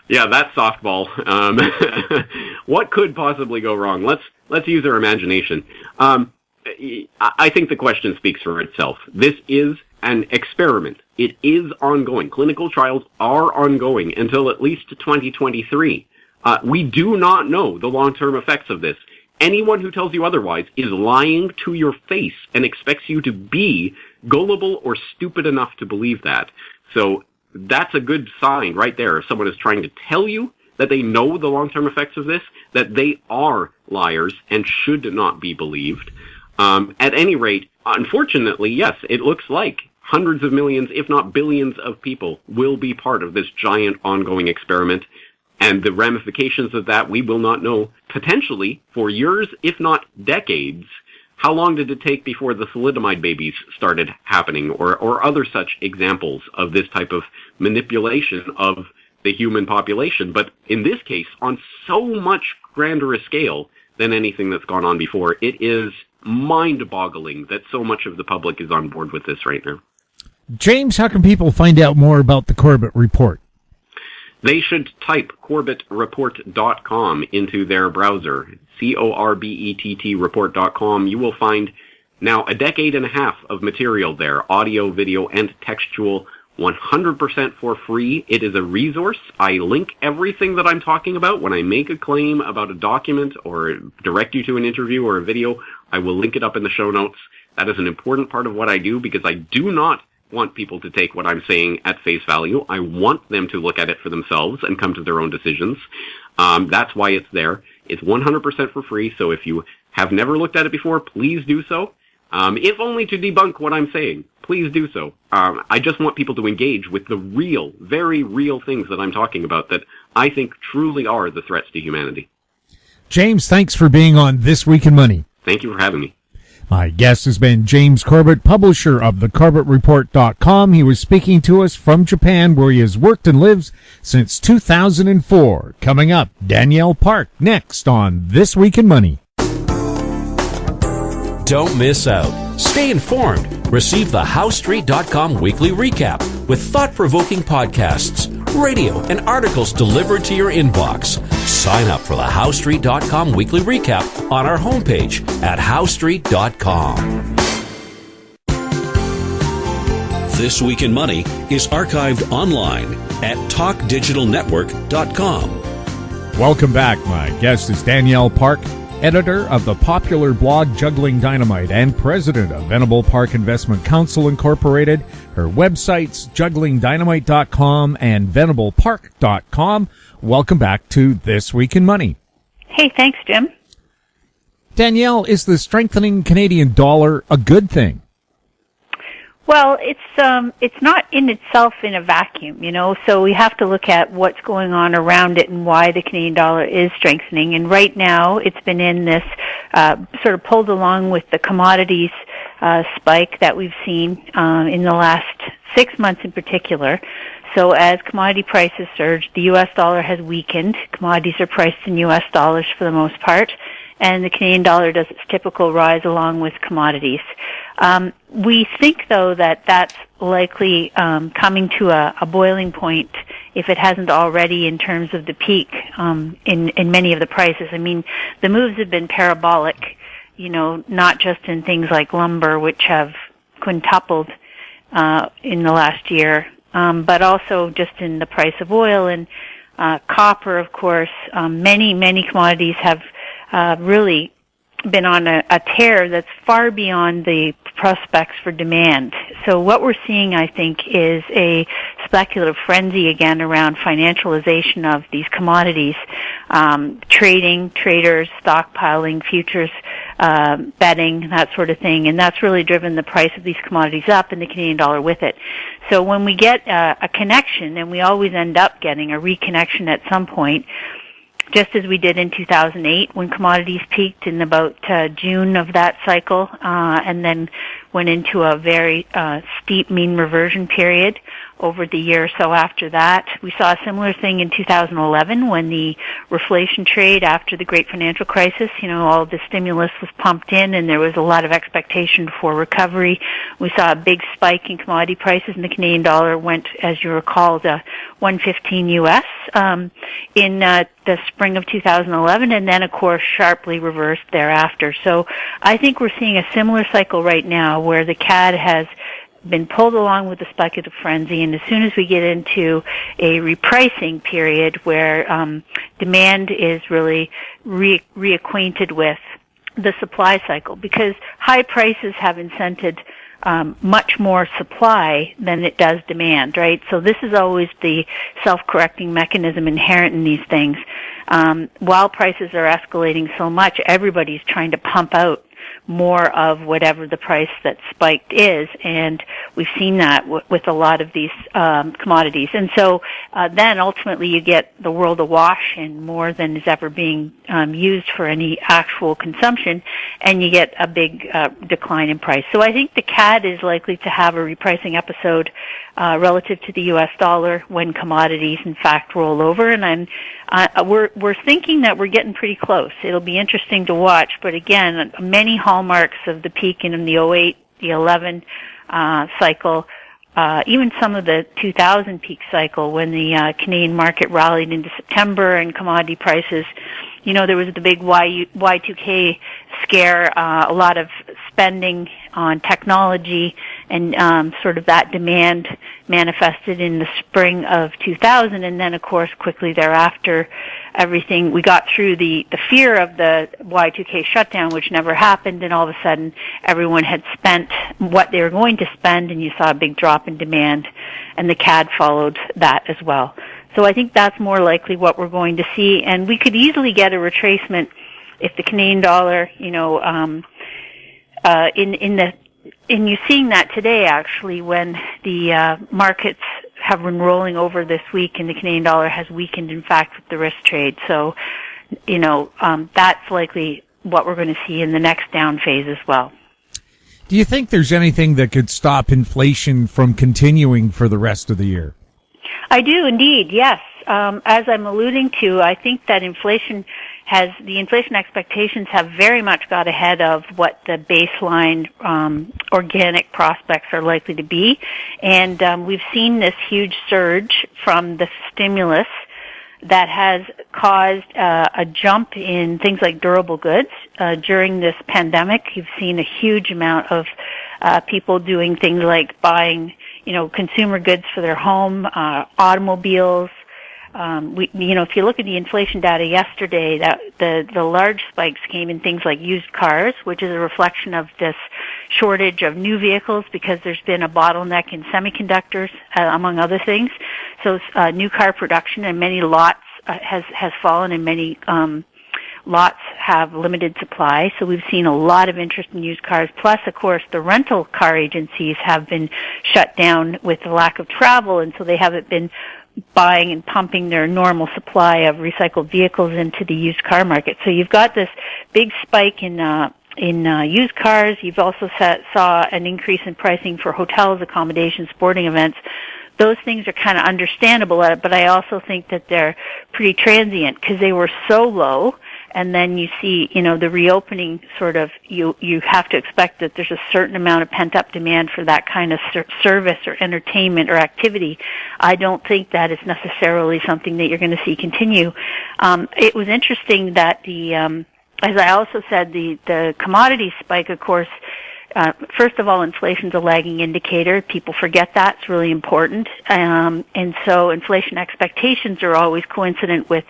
Yeah, that's softball. What could possibly go wrong? Let's use our imagination. I think the question speaks for itself. This is an experiment. It is ongoing. Clinical trials are ongoing until at least 2023. We do not know the long-term effects of this. Anyone who tells you otherwise is lying to your face and expects you to be gullible or stupid enough to believe that. So that's a good sign right there. If someone is trying to tell you that they know the long-term effects of this, that they are liars and should not be believed. At any rate, unfortunately, yes, it looks like hundreds of millions, if not billions of people will be part of this giant ongoing experiment. And the ramifications of that we will not know potentially for years, if not decades. How long did it take before the thalidomide babies started happening, or other such examples of this type of manipulation of the human population? But in this case, on so much grander a scale than anything that's gone on before, it is mind-boggling that so much of the public is on board with this right now. James, how can people find out more about the Corbett Report? They should type CorbettReport.com into their browser, CORBETT report.com. You will find now a decade and a half of material there, audio, video, and textual, 100% for free. It is a resource. I link everything that I'm talking about. When I make a claim about a document or direct you to an interview or a video, I will link it up in the show notes. That is an important part of what I do because I do not want people to take what I'm saying at face value. I want them to look at it for themselves and come to their own decisions. That's why it's there. It's 100% for free, so if you have never looked at it before, please do so. If only to debunk what I'm saying, please do so. I just want people to engage with the real, very real things that I'm talking about that I think truly are the threats to humanity. James, thanks for being on This Week in Money. Thank you for having me. My guest has been James Corbett, publisher of the CorbettReport.com. He was speaking to us from Japan, where he has worked and lives since 2004. Coming up, Danielle Park, next on This Week in Money. Don't miss out. Stay informed. Receive the HowStreet.com weekly recap with thought-provoking podcasts, radio, and articles delivered to your inbox. Sign up for the HowStreet.com weekly recap on our homepage at HowStreet.com. This Week in Money is archived online at TalkDigitalNetwork.com. Welcome back. My guest is Danielle Park, editor of the popular blog Juggling Dynamite and president of Venable Park Investment Counsel Incorporated. Her websites, jugglingdynamite.com and venablepark.com. Welcome back to This Week in Money. Hey, thanks, Jim. Danielle, is the strengthening Canadian dollar a good thing? Well, it's not in itself in a vacuum, so we have to look at what's going on around it and why the Canadian dollar is strengthening. And right now, it's been in this, sort of pulled along with the commodities, spike that we've seen, in the last 6 months in particular. So as commodity prices surge, the U.S. dollar has weakened. Commodities are priced in U.S. dollars for the most part, and the Canadian dollar does its typical rise along with commodities. We think, though, that that's likely coming to a boiling point, if it hasn't already, in terms of the peak in many of the prices. I mean, the moves have been parabolic, not just in things like lumber, which have quintupled in the last year, but also just in the price of oil and copper, of course. Many commodities have really been on a tear that's far beyond the prospects for demand. So what we're seeing, I think, is a speculative frenzy again around financialization of these commodities, trading, traders, stockpiling, futures, betting, that sort of thing, and that's really driven the price of these commodities up and the Canadian dollar with it. So when we get a connection, and we always end up getting a reconnection at some point, just as we did in 2008 when commodities peaked in about June of that cycle, and then went into a very steep mean reversion period over the year or so after that. We saw a similar thing in 2011 when the reflation trade after the great financial crisis, all the stimulus was pumped in and there was a lot of expectation for recovery. We saw a big spike in commodity prices and the Canadian dollar went, as you recall, to 115 US in the spring of 2011, and then, of course, sharply reversed thereafter. So I think we're seeing a similar cycle right now where the CAD has been pulled along with the speculative frenzy, and as soon as we get into a repricing period where demand is really reacquainted with the supply cycle, because high prices have incented much more supply than it does demand, right? So this is always the self-correcting mechanism inherent in these things. While prices are escalating so much, everybody's trying to pump out more of whatever the price that spiked is, and we've seen that with a lot of these commodities. And so then ultimately you get the world awash in more than is ever being used for any actual consumption, and you get a big decline in price. So I think the CAD is likely to have a repricing episode relative to the U.S. dollar when commodities in fact roll over, and we're thinking that we're getting pretty close. It'll be interesting to watch, but again, many hallmarks of the peak in the 08, the 11 cycle, even some of the 2000 peak cycle when the Canadian market rallied into September and commodity prices, there was the big Y2K scare, a lot of spending on technology, and sort of that demand manifested in the spring of 2000, and then of course quickly thereafter we got through the fear of the Y2K shutdown, which never happened, and all of a sudden everyone had spent what they were going to spend, and you saw a big drop in demand, and the CAD followed that as well. So I think that's more likely what we're going to see, and we could easily get a retracement if the Canadian dollar, and you're seeing that today actually when the markets have been rolling over this week and the Canadian dollar has weakened in fact with the risk trade. So, that's likely what we're going to see in the next down phase as well. Do you think there's anything that could stop inflation from continuing for the rest of the year? I do indeed, yes. As I'm alluding to, I think that the inflation expectations have very much got ahead of what the baseline organic prospects are likely to be. And we've seen this huge surge from the stimulus that has caused a jump in things like durable goods. During this pandemic, you've seen a huge amount of people doing things like buying, consumer goods for their home, automobiles. If you look at the inflation data yesterday, that the large spikes came in things like used cars, which is a reflection of this shortage of new vehicles because there's been a bottleneck in semiconductors, among other things. So new car production in many lots has fallen, and many lots have limited supply. So we've seen a lot of interest in used cars. Plus, of course, the rental car agencies have been shut down with the lack of travel, and so they haven't been buying and pumping their normal supply of recycled vehicles into the used car market. So you've got this big spike in used cars. You've also saw an increase in pricing for hotels, accommodations, sporting events. Those things are kind of understandable, but I also think that they're pretty transient because they were so low. And then you see, the reopening sort of, you have to expect that there's a certain amount of pent-up demand for that kind of service or entertainment or activity. I don't think that is necessarily something that you're going to see continue. It was interesting that as I also said, the commodity spike, of course, first of all, inflation's a lagging indicator. People forget that. It's really important. And so inflation expectations are always coincident with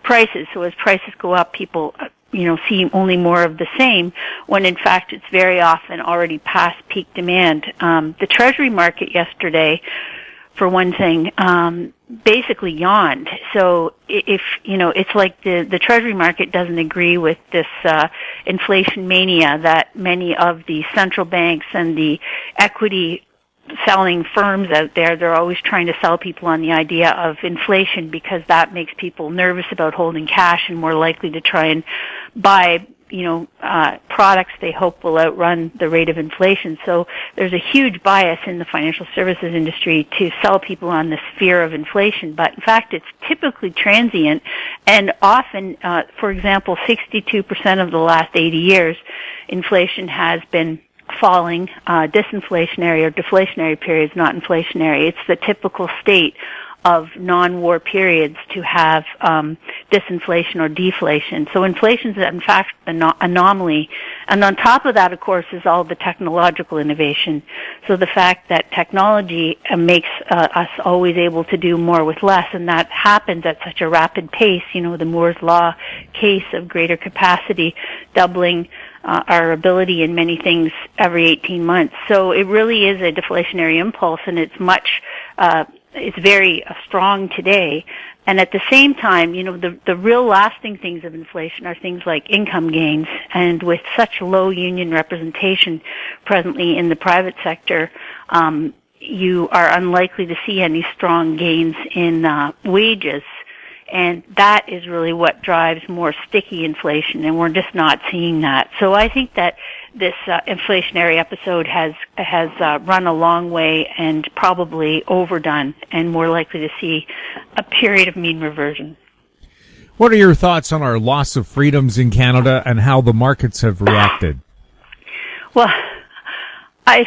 prices. So as prices go up, people, see only more of the same, when in fact it's very often already past peak demand. The Treasury market yesterday, for one thing, basically yawned. So if, it's like the Treasury market doesn't agree with this inflation mania that many of the central banks and the equity selling firms out there, they're always trying to sell people on the idea of inflation because that makes people nervous about holding cash and more likely to try and buy products they hope will outrun the rate of inflation. So there's a huge bias in the financial services industry to sell people on this fear of inflation. But in fact, it's typically transient, and often, for example, 62% of the last 80 years, inflation has been falling, disinflationary or deflationary periods, not inflationary. It's the typical state of non-war periods to have disinflation or deflation. So inflation is in fact an anomaly, And on top of that, of course, is all the technological innovation. So the fact that technology makes us always able to do more with less, and that happens at such a rapid pace, the Moore's Law case of greater capacity, doubling our ability in many things every 18 months. So it really is a deflationary impulse, and it's very strong today. And at the same time, the real lasting things of inflation are things like income gains. And with such low union representation presently in the private sector, you are unlikely to see any strong gains in wages. And that is really what drives more sticky inflation, and we're just not seeing that. So I think that this inflationary episode has run a long way and probably overdone, and more likely to see a period of mean reversion. What are your thoughts on our loss of freedoms in Canada and how the markets have reacted? Well, I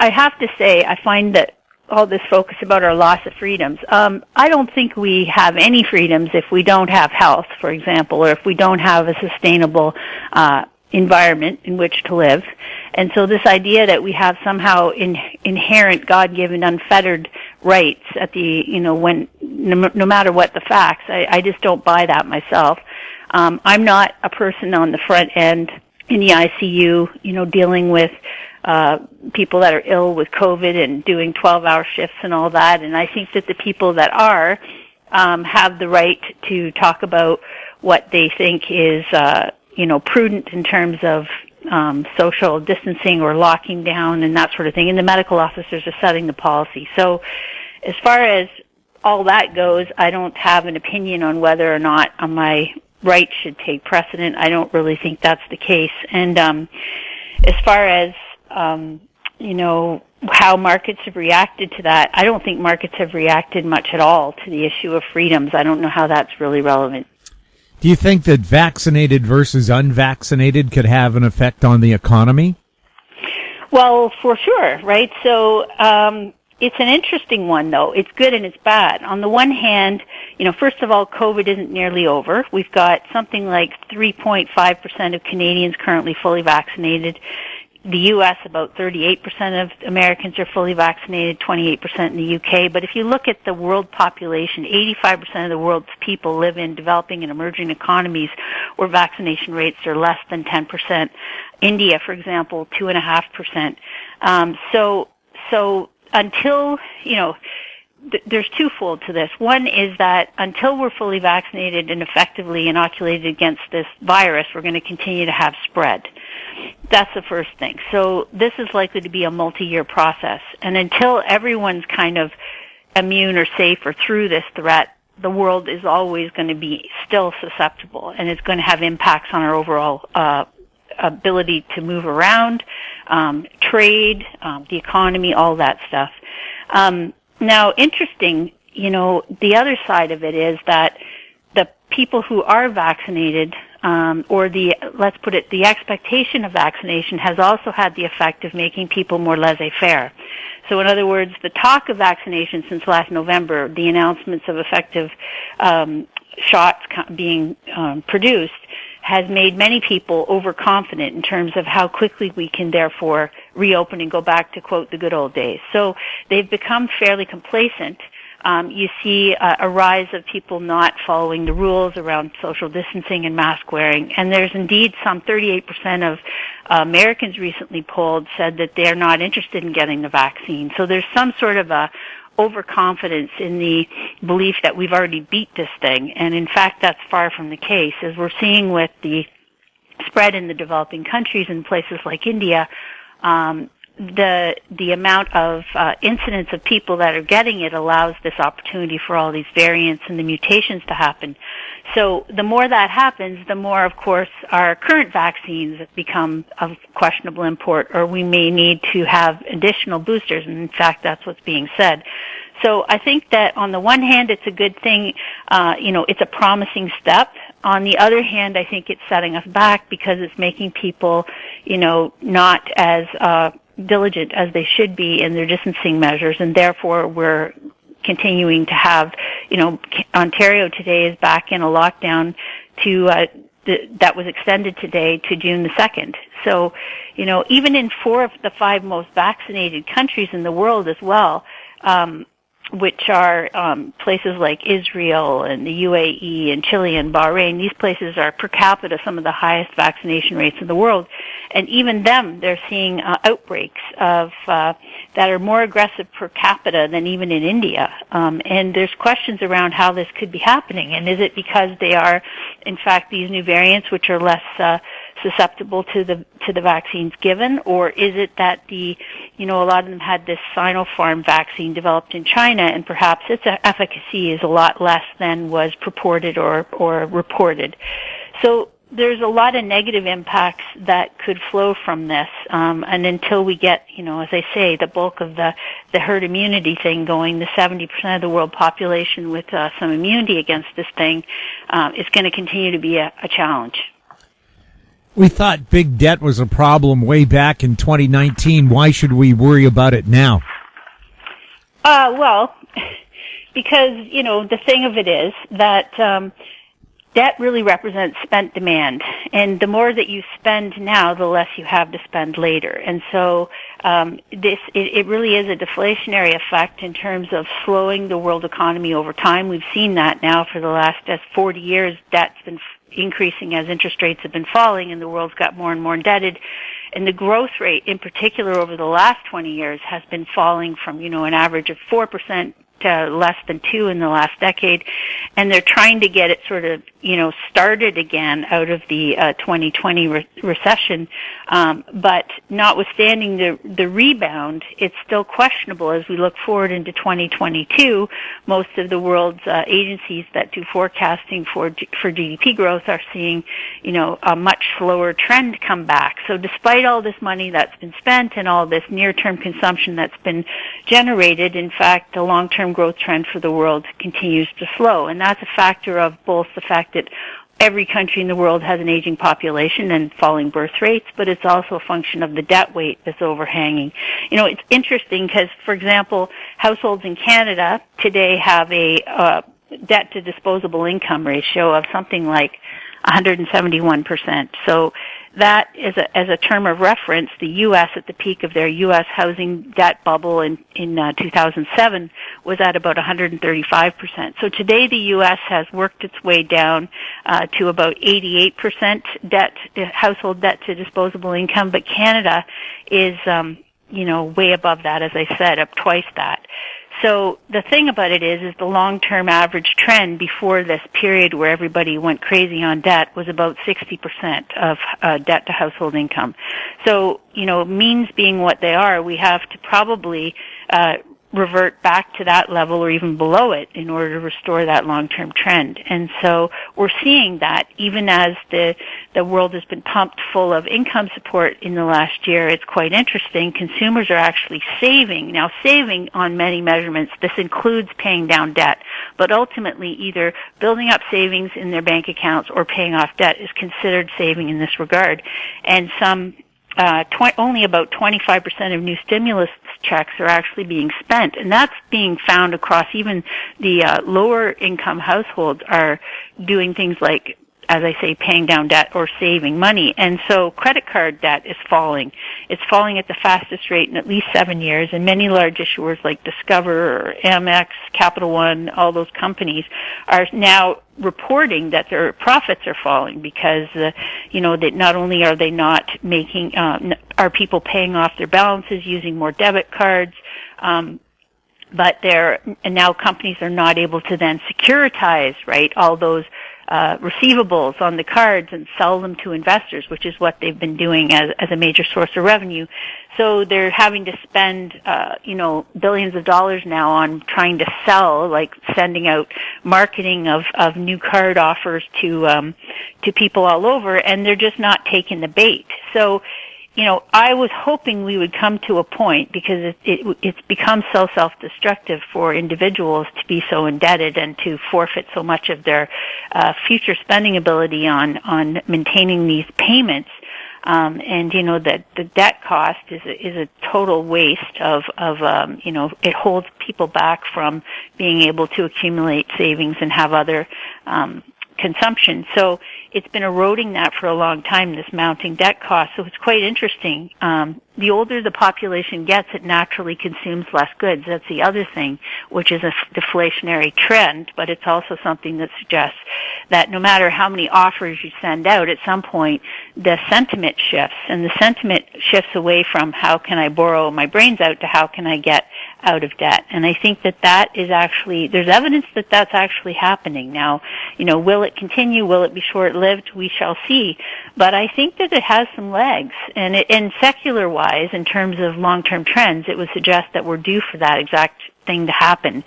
have to say, I find that all this focus about our loss of freedoms. I don't think we have any freedoms if we don't have health, for example, or if we don't have a sustainable environment in which to live. And so this idea that we have somehow inherent God-given unfettered rights at the, when no matter what the facts, I just don't buy that myself. I'm not a person on the front end in the ICU, dealing with people that are ill with COVID and doing 12-hour shifts and all that. And I think that the people that are have the right to talk about what they think is, prudent in terms of social distancing or locking down and that sort of thing. And the medical officers are setting the policy. So as far as all that goes, I don't have an opinion on whether or not my rights should take precedent. I don't really think that's the case. And as far as how markets have reacted to that, I don't think markets have reacted much at all to the issue of freedoms. I don't know how that's really relevant. Do you think that vaccinated versus unvaccinated could have an effect on the economy? Well, for sure, right? So it's an interesting one, though. It's good and it's bad. On the one hand, first of all, COVID isn't nearly over. We've got something like 3.5% of Canadians currently fully vaccinated. The U.S., about 38% of Americans are fully vaccinated, 28% in the UK. But if you look at the world population, 85% of the world's people live in developing and emerging economies where vaccination rates are less than 10%. India, for example, 2.5%. So until, there's twofold to this. One is that until we're fully vaccinated and effectively inoculated against this virus, we're going to continue to have spread. That's the first thing. So this is likely to be a multi-year process. And until everyone's kind of immune or safe or through this threat, the world is always going to be still susceptible, and it's going to have impacts on our overall ability to move around, trade, the economy, all that stuff. Now, interesting, the other side of it is that the people who are vaccinated, let's put it, the expectation of vaccination has also had the effect of making people more laissez-faire. So in other words, the talk of vaccination since last November, the announcements of effective shots being produced, has made many people overconfident in terms of how quickly we can therefore reopen and go back to, quote, the good old days. So they've become fairly complacent. You see a rise of people not following the rules around social distancing and mask wearing. And there's indeed some 38% of Americans recently polled said that they're not interested in getting the vaccine. So there's some sort of a overconfidence in the belief that we've already beat this thing. And in fact, that's far from the case. As we're seeing with the spread in the developing countries in places like India, the amount of incidence of people that are getting it allows this opportunity for all these variants and the mutations to happen. So the more that happens, the more, of course, our current vaccines become of questionable import, or we may need to have additional boosters. And in fact, that's what's being said. So I think that on the one hand, it's a good thing, it's a promising step. On the other hand, I think it's setting us back because it's making people, not as diligent as they should be in their distancing measures, and therefore we're continuing to have, Ontario today is back in a lockdown to that was extended today to June the 2nd. So, even in 4 of the 5 most vaccinated countries in the world as well, which are places like Israel and the UAE and Chile and Bahrain. These places are per capita some of the highest vaccination rates in the world. And even them, they're seeing outbreaks of that are more aggressive per capita than even in India. And there's questions around how this could be happening. And is it because they are, in fact, these new variants which are less susceptible to the vaccines given, or is it that a lot of them had this Sinopharm vaccine developed in China, and perhaps its efficacy is a lot less than was purported or reported. So there's a lot of negative impacts that could flow from this, and until we get, as I say, the bulk of the herd immunity thing going, the 70% of the world population with some immunity against this thing, is going to continue to be a challenge. We thought big debt was a problem way back in 2019. Why should we worry about it now? Well, because, the thing of it is that debt really represents spent demand. And the more that you spend now, the less you have to spend later. And so it really is a deflationary effect in terms of slowing the world economy over time. We've seen that now for the last 40 years. Debt's been increasing as interest rates have been falling, and the world's got more and more indebted. And the growth rate, in particular, over the last 20 years has been falling from, an average of 4% to less than 2% in the last decade. And they're trying to get it sort of, started again out of the 2020 recession. But notwithstanding the rebound, it's still questionable as we look forward into 2022. Most of the world's agencies that do forecasting for GDP growth are seeing, a much slower trend come back. So despite all this money that's been spent and all this near-term consumption that's been generated, in fact, the long-term growth trend for the world continues to slow. And that's a factor of both the fact that every country in the world has an aging population and falling birth rates, but it's also a function of the debt weight that's overhanging. It's interesting because, for example, households in Canada today have a debt to disposable income ratio of something like 171%. So that is as a term of reference, the U.S. at the peak of their U.S. housing debt bubble in 2007 was at about 135%. So today the U.S. has worked its way down to about 88% household debt to disposable income, but Canada is way above that, as I said, up twice that. So the thing about it is the long-term average trend before this period where everybody went crazy on debt was about 60% of debt to household income. So, means being what they are, we have to probably revert back to that level or even below it in order to restore that long-term trend. And so we're seeing that even as the world has been pumped full of income support in the last year. It's quite interesting. Consumers are actually saving. Now, saving on many measurements, this includes paying down debt, but ultimately either building up savings in their bank accounts or paying off debt is considered saving in this regard. And only about 25% of new stimulus checks are actually being spent, and that's being found across even the lower income households are doing things like, as I say, paying down debt or saving money. And so credit card debt is falling. It's falling at the fastest rate in at least 7 years, and many large issuers like Discover or Amex, Capital One, all those companies are now reporting that their profits are falling because, that not only are they not making, are people paying off their balances using more debit cards, but now companies are not able to then securitize, right, all those receivables on the cards and sell them to investors, which is what they've been doing as a major source of revenue. So they're having to spend, billions of dollars now on trying to sell, like sending out marketing of new card offers to people all over, and they're just not taking the bait. So, I was hoping we would come to a point, because it's become so self-destructive for individuals to be so indebted and to forfeit so much of their future spending ability on maintaining these payments. And that the debt cost is a total waste of it holds people back from being able to accumulate savings and have other consumption. So it's been eroding that for a long time, this mounting debt cost. So it's quite interesting. The older the population gets, it naturally consumes less goods. That's the other thing, which is a deflationary trend, but it's also something that suggests that no matter how many offers you send out, at some point the sentiment shifts, and the sentiment shifts away from how can I borrow my brains out to how can I get out of debt. And I think that is actually, there's evidence that that's actually happening. Now, will it continue? Will it be short-lived? We shall see. But I think that it has some legs. And secular-wise, in terms of long-term trends, it would suggest that we're due for that exact thing to happen,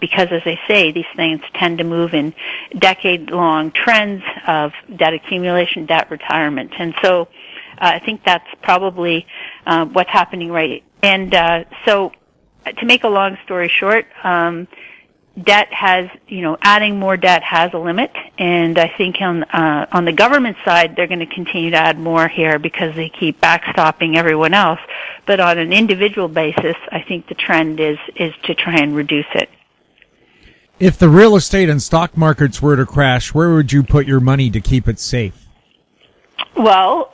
because, as I say, these things tend to move in decade-long trends of debt accumulation, debt retirement. And so I think that's probably what's happening right. And so to make a long story short, debt has, adding more debt has a limit, and I think on the government side, they're going to continue to add more here because they keep backstopping everyone else. But on an individual basis, I think the trend is to try and reduce it. If the real estate and stock markets were to crash, where would you put your money to keep it safe? Well,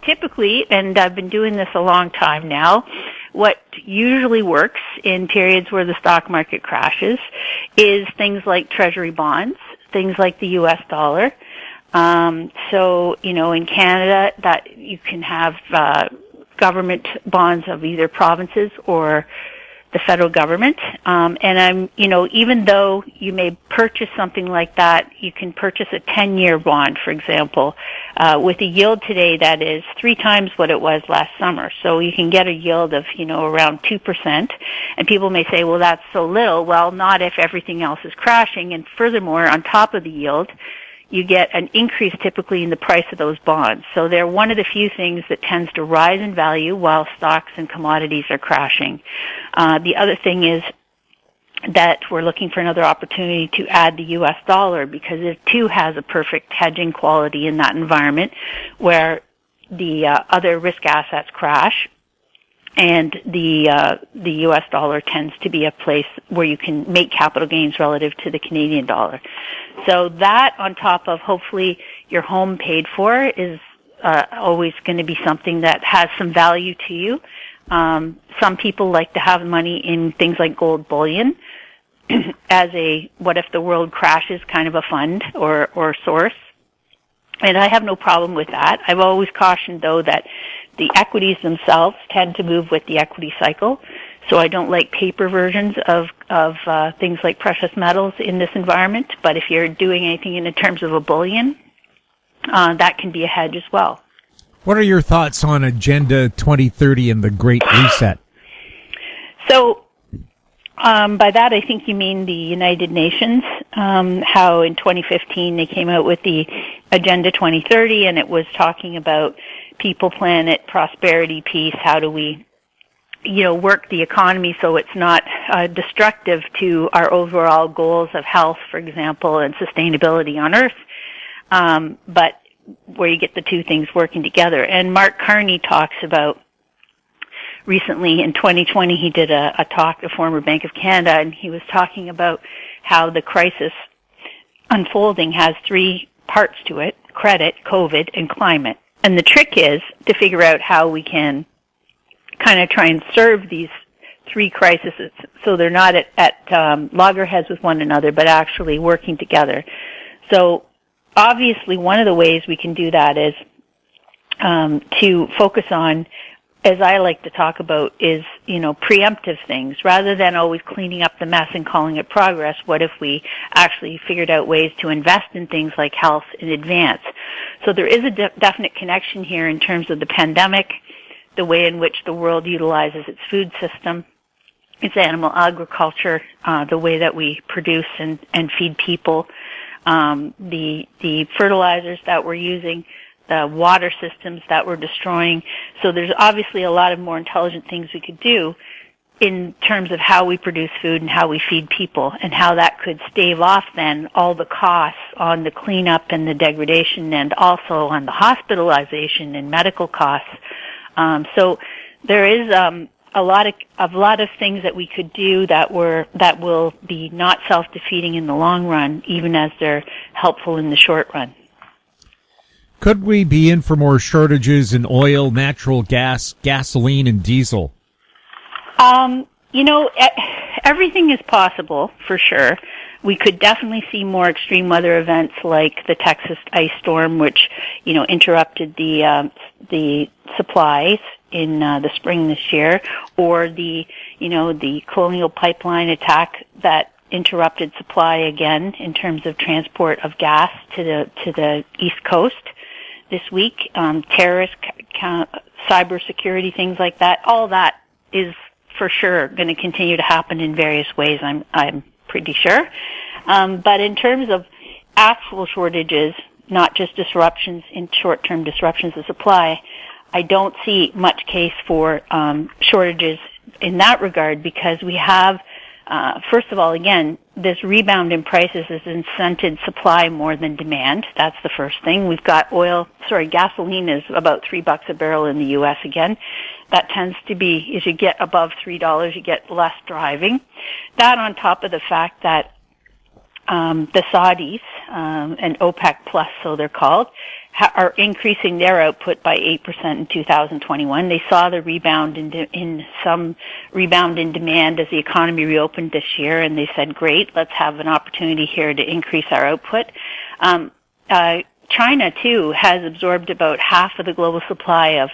typically, and I've been doing this a long time now, what usually works in periods where the stock market crashes is things like treasury bonds, things like the U.S. dollar. So, in Canada, that you can have government bonds of either provinces or the federal government. And even though you may purchase something like that, you can purchase a 10-year bond, for example, with a yield today that is 3 times what it was last summer. So you can get a yield of, around 2%. And people may say, well, that's so little. Well, not if everything else is crashing. And furthermore, on top of the yield, you get an increase typically in the price of those bonds. So they're one of the few things that tends to rise in value while stocks and commodities are crashing. The other thing is that we're looking for another opportunity to add the U.S. dollar because it too has a perfect hedging quality in that environment where the other risk assets crash. And the U.S. dollar tends to be a place where you can make capital gains relative to the Canadian dollar. So that, on top of hopefully your home paid for, is always going to be something that has some value to you. Some people like to have money in things like gold bullion as a what if the world crashes kind of a fund or source. And I have no problem with that. I've always cautioned, though, that the equities themselves tend to move with the equity cycle. So I don't like paper versions of things like precious metals in this environment. But if you're doing anything in terms of a bullion, that can be a hedge as well. What are your thoughts on Agenda 2030 and the Great Reset? So by that, I think you mean the United Nations, how in 2015 they came out with the Agenda 2030, and it was talking about people, planet, prosperity, peace. How do we, work the economy so it's not destructive to our overall goals of health, for example, and sustainability on Earth, but where you get the two things working together. And Mark Carney talks about, recently in 2020, he did a talk, the former Bank of Canada, and he was talking about how the crisis unfolding has 3 parts to it: credit, COVID, and climate. And the trick is to figure out how we can kind of try and serve these 3 crises so they're not at loggerheads with one another, but actually working together. So obviously one of the ways we can do that is to focus on, as I like to talk about, is, preemptive things. Rather than always cleaning up the mess and calling it progress, what if we actually figured out ways to invest in things like health in advance? So there is a definite connection here in terms of the pandemic, the way in which the world utilizes its food system, its animal agriculture, the way that we produce and feed people, the fertilizers that we're using, the water systems that we're destroying. So there's obviously a lot of more intelligent things we could do in terms of how we produce food and how we feed people, and how that could stave off then all the costs on the cleanup and the degradation, and also on the hospitalization and medical costs. So there is a lot of things that we could do that will be not self-defeating in the long run, even as they're helpful in the short run. Could we be in for more shortages in oil, natural gas, gasoline, and diesel? Everything is possible for sure. We could definitely see more extreme weather events like the Texas ice storm, which, interrupted the supplies in the spring this year, or the Colonial Pipeline attack that interrupted supply again in terms of transport of gas to the East Coast this week. Terrorist, cybersecurity, things like that. All that is for sure going to continue to happen in various ways. I'm pretty sure. But in terms of actual shortages, not just disruptions in short-term disruptions of supply, I don't see much case for shortages in that regard, because we have, first of all, again, this rebound in prices has incented supply more than demand. That's the first thing. We've got gasoline is about $3 a barrel in the U.S. again. That tends to be, as you get above $3, you get less driving. That on top of the fact that the Saudis, and OPEC Plus, so they're called, are increasing their output by 8% in 2021. They saw the rebound in demand as the economy reopened this year, and they said, great, let's have an opportunity here to increase our output. China, too, has absorbed about half of the global supply of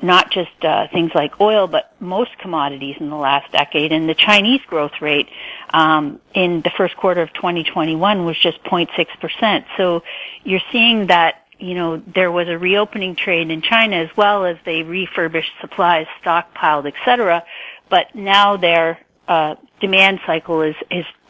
not just things like oil, but most commodities in the last decade. And the Chinese growth rate in the first quarter of 2021 was just 0.6%. So you're seeing that, there was a reopening trade in China, as well as they refurbished supplies, stockpiled, etc. But now their demand cycle is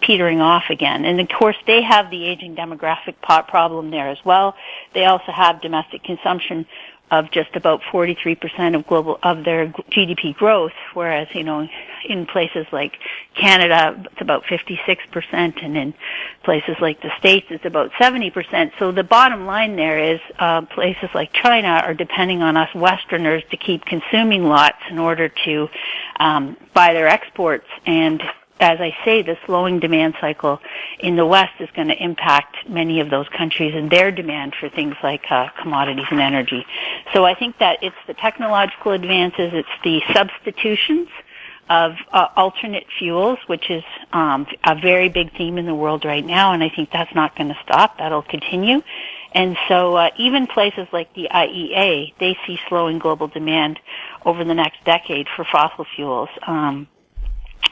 petering off again. And of course, they have the aging demographic problem there as well. They also have domestic consumption of just about 43% of their GDP growth, whereas, in places like Canada, it's about 56%, and in places like the States, it's about 70%. So the bottom line there is, places like China are depending on us Westerners to keep consuming lots in order to buy their exports. And as I say, the slowing demand cycle in the West is going to impact many of those countries and their demand for things like commodities and energy. So I think that it's the technological advances, it's the substitutions of alternate fuels, which is a very big theme in the world right now, and I think that's not going to stop. That'll continue. And so even places like the IEA, they see slowing global demand over the next decade for fossil fuels.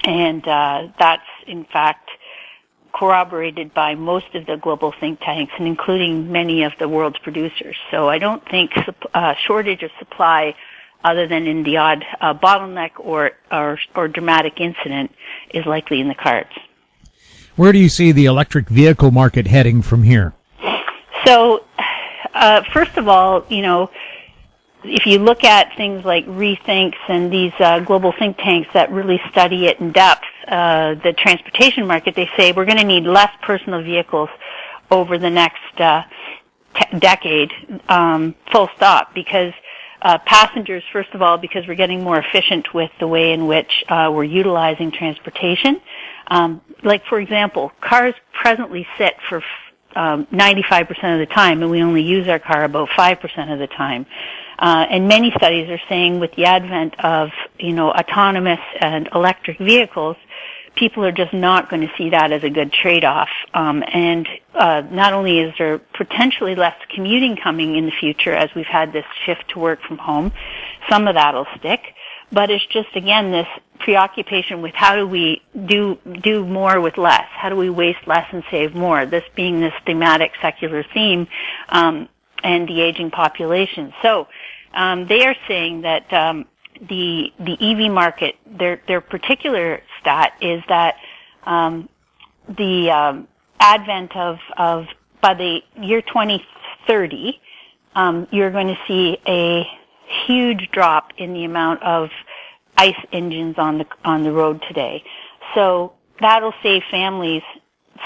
And that's, in fact, corroborated by most of the global think tanks, and including many of the world's producers. So I don't think shortage of supply, other than in the odd bottleneck or dramatic incident, is likely in the cards. Where do you see the electric vehicle market heading from here? So, first of all, if you look at things like Rethinks and these global think tanks that really study it in depth, the transportation market, they say we're going to need less personal vehicles over the next decade, full stop, because passengers, first of all, because we're getting more efficient with the way in which we're utilizing transportation. Like, for example, cars presently sit for 95% of the time, and we only use our car about 5% of the time. And many studies are saying with the advent of, autonomous and electric vehicles, people are just not going to see that as a good trade-off. And not only is there potentially less commuting coming in the future as we've had this shift to work from home, some of that will stick, but it's just, again, this preoccupation with how do we do more with less? How do we waste less and save more? This being this thematic secular theme, and the aging population. So they are saying that the EV market, their particular stat is that the advent of by the year 2030, you're going to see a huge drop in the amount of ICE engines on the road today. So that'll save families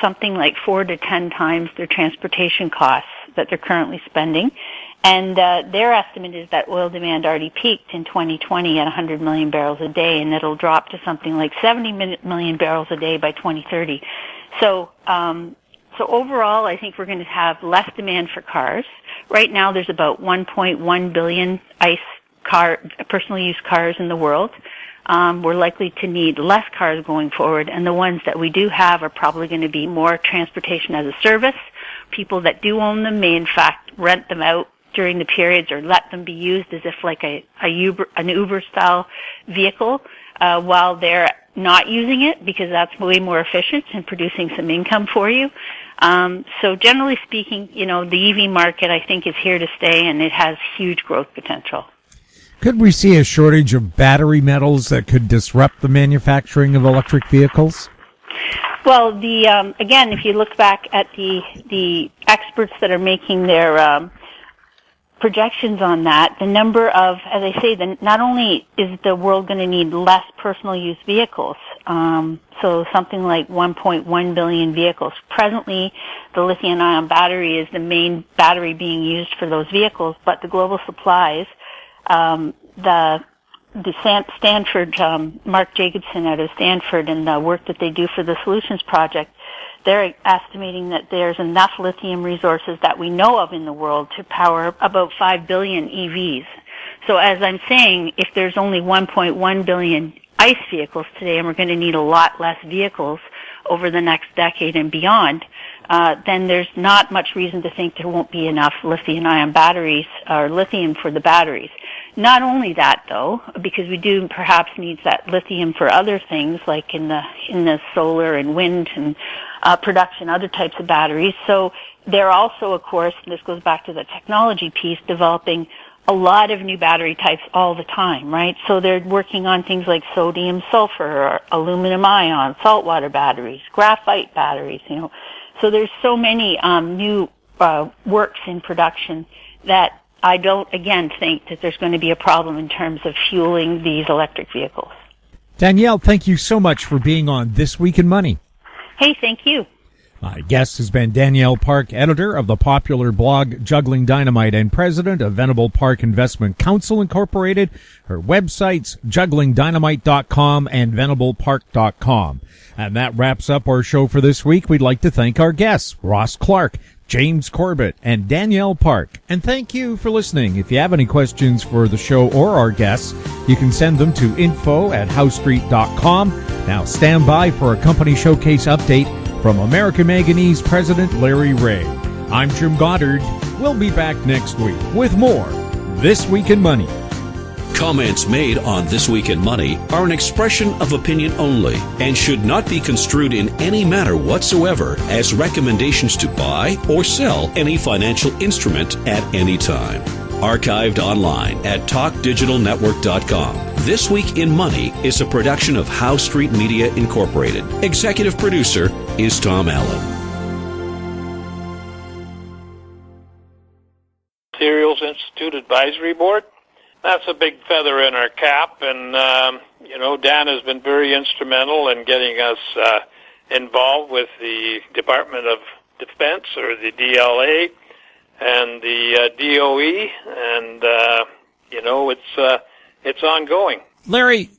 something like 4 to 10 times their transportation costs that they're currently spending. And their estimate is that oil demand already peaked in 2020 at 100 million barrels a day, and it'll drop to something like 70 million barrels a day by 2030. So overall, I think we're going to have less demand for cars. Right now, there's about 1.1 billion personal use cars in the world. We're likely to need less cars going forward, and the ones that we do have are probably going to be more transportation as a service. People that do own them may, in fact, rent them out during the periods or let them be used as if like an Uber-style vehicle while they're not using it, because that's way more efficient and producing some income for you. So generally speaking, the EV market, I think, is here to stay, and it has huge growth potential. Could we see a shortage of battery metals that could disrupt the manufacturing of electric vehicles? Well, again, if you look back at the experts that are making their projections on that, the number of, as I say, not only is the world going to need less personal use vehicles, so something like 1.1 billion vehicles. Presently, the lithium-ion battery is the main battery being used for those vehicles, but the global supplies, the Stanford, Mark Jacobson out of Stanford, and the work that they do for the Solutions Project, they're estimating that there's enough lithium resources that we know of in the world to power about 5 billion EVs. So as I'm saying, if there's only 1.1 billion ICE vehicles today, and we're going to need a lot less vehicles over the next decade and beyond, then there's not much reason to think there won't be enough lithium-ion batteries or lithium for the batteries. Not only that, though, because we do perhaps need that lithium for other things, like in the solar and wind and production, other types of batteries. So they're also, of course, and this goes back to the technology piece, developing a lot of new battery types all the time, right? So they're working on things like sodium sulfur or aluminum ion, saltwater batteries, graphite batteries, So there's so many new works in production that I don't, again, think that there's going to be a problem in terms of fueling these electric vehicles. Danielle, thank you so much for being on This Week in Money. Hey, thank you. My guest has been Danielle Park, editor of the popular blog Juggling Dynamite and president of Venable Park Investment Council Incorporated. Her websites, jugglingdynamite.com and venablepark.com. And that wraps up our show for this week. We'd like to thank our guests, Ross Clark, James Corbett, and Danielle Park. And thank you for listening. If you have any questions for the show or our guests, you can send them to info@howestreet.com. Now stand by for a company showcase update from American Manganese President Larry Ray. I'm Jim Goddard. We'll be back next week with more This Week in Money. Comments made on This Week in Money are an expression of opinion only and should not be construed in any manner whatsoever as recommendations to buy or sell any financial instrument at any time. Archived online at talkdigitalnetwork.com. This Week in Money is a production of Howe Street Media Incorporated. Executive producer is Tom Allen. Materials Institute Advisory Board. That's a big feather in our cap, and, Dan has been very instrumental in getting us involved with the Department of Defense, or the DLA, and the DOE, and, it's ongoing. Larry,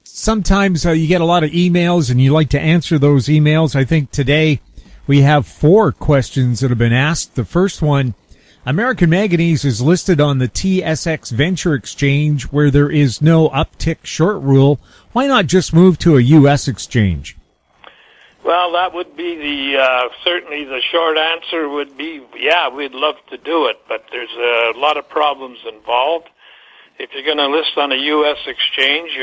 sometimes you get a lot of emails, and you like to answer those emails. I think today we have 4 questions that have been asked. The first one, American Manganese is listed on the TSX Venture Exchange where there is no uptick short rule. Why not just move to a U.S. exchange? Well, that would be certainly the short answer would be, yeah, we'd love to do it, but there's a lot of problems involved. If you're going to list on a U.S. exchange,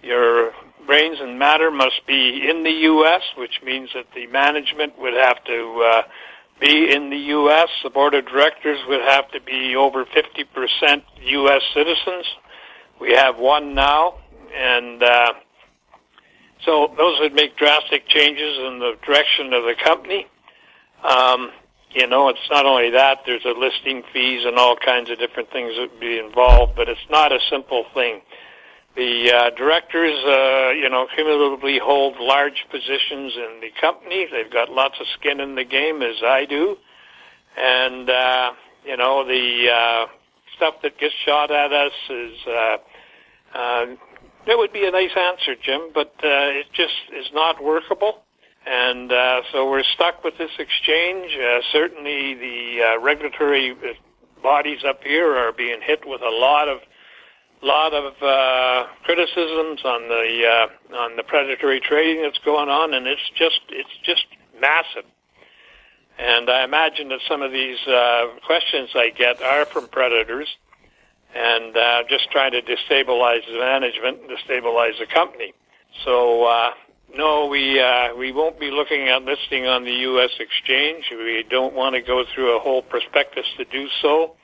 your brains and matter must be in the U.S., which means that the management would have to be in the U.S. The board of directors would have to be over 50% U.S. citizens. We have one now, and so those would make drastic changes in the direction of the company. It's not only that, there's a listing fees and all kinds of different things that would be involved, but it's not a simple thing. The directors, cumulatively hold large positions in the company. They've got lots of skin in the game, as I do. And, the stuff that gets shot at us is, that would be a nice answer, Jim, but it just is not workable. And so we're stuck with this exchange. Certainly the regulatory bodies up here are being hit with a lot of criticisms on the predatory trading that's going on, and it's just massive. And I imagine that some of these questions I get are from predators, and just trying to destabilize the management, destabilize the company. So no, we won't be looking at listing on the U.S. exchange. We don't want to go through a whole prospectus to do so.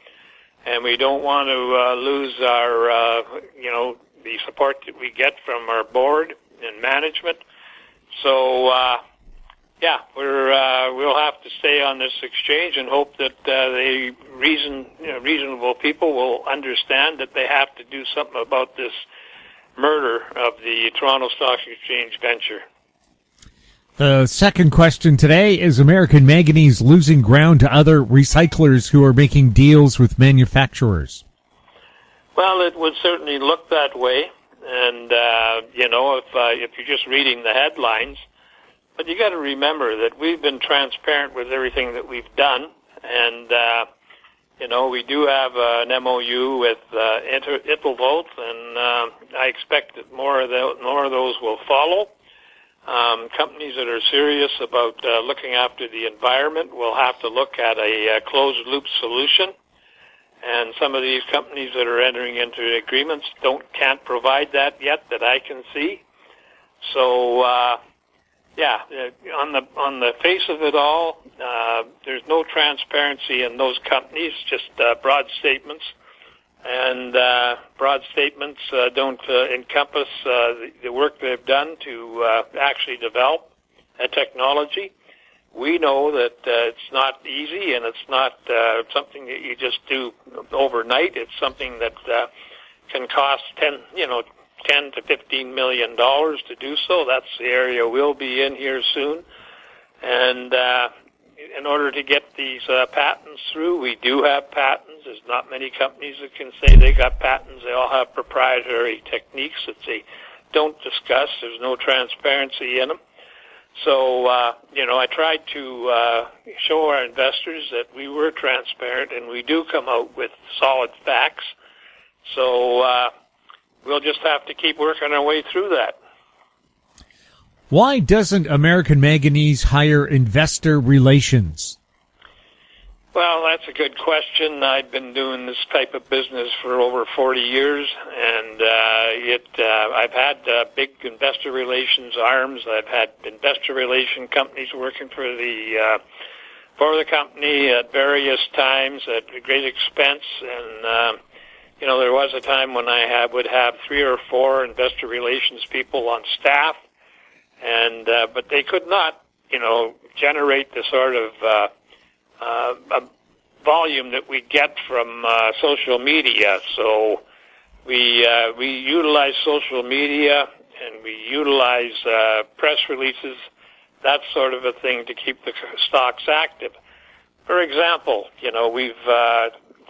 And we don't want to lose our, the support that we get from our board and management. So, we'll have to stay on this exchange and hope that reasonable people will understand that they have to do something about this murder of the Toronto Stock Exchange venture. The second question today is American Manganese losing ground to other recyclers who are making deals with manufacturers? Well, it would certainly look that way. And, if you're just reading the headlines, but you got to remember that we've been transparent with everything that we've done. And, we do have an MOU with Italvolt, and I expect that more of those will follow. Companies that are serious about looking after the environment will have to look at a closed-loop solution. And some of these companies that are entering into agreements can't provide that yet that I can see. So, on the face of it all, there's no transparency in those companies, just broad statements. And broad statements don't encompass the work they've done to actually develop a technology. We know that it's not easy, and it's not something that you just do overnight. It's something that can cost $10 to $15 million to do so. That's the area we'll be in here soon. And in order to get these patents through, we do have patents. There's not many companies that can say they got patents. They all have proprietary techniques that they don't discuss. There's no transparency in them. So, I tried to show our investors that we were transparent, and we do come out with solid facts. So we'll just have to keep working our way through that. Why doesn't American Manganese hire investor relations? Well, that's a good question. I've been doing this type of business for over 40 years, and I've had big investor relations arms. I've had investor relation companies working for the company at various times at great expense. And there was a time when I would have 3 or 4 investor relations people on staff, and but they could not, generate the sort of a volume that we get from social media. So we utilize social media, and we utilize press releases, that sort of a thing, to keep the stocks active. For example, we've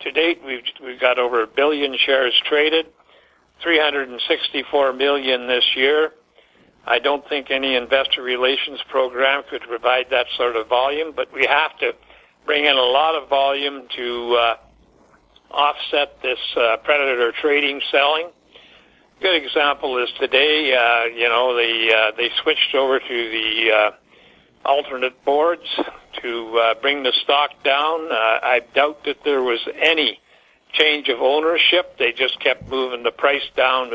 to date we've got over 1 billion shares traded, 364 million this year. I don't think any investor relations program could provide that sort of volume, but we have to bring in a lot of volume to offset this predator trading selling. Good example is today, they switched over to the alternate boards to bring the stock down. I doubt that there was any change of ownership. They just kept moving the price down.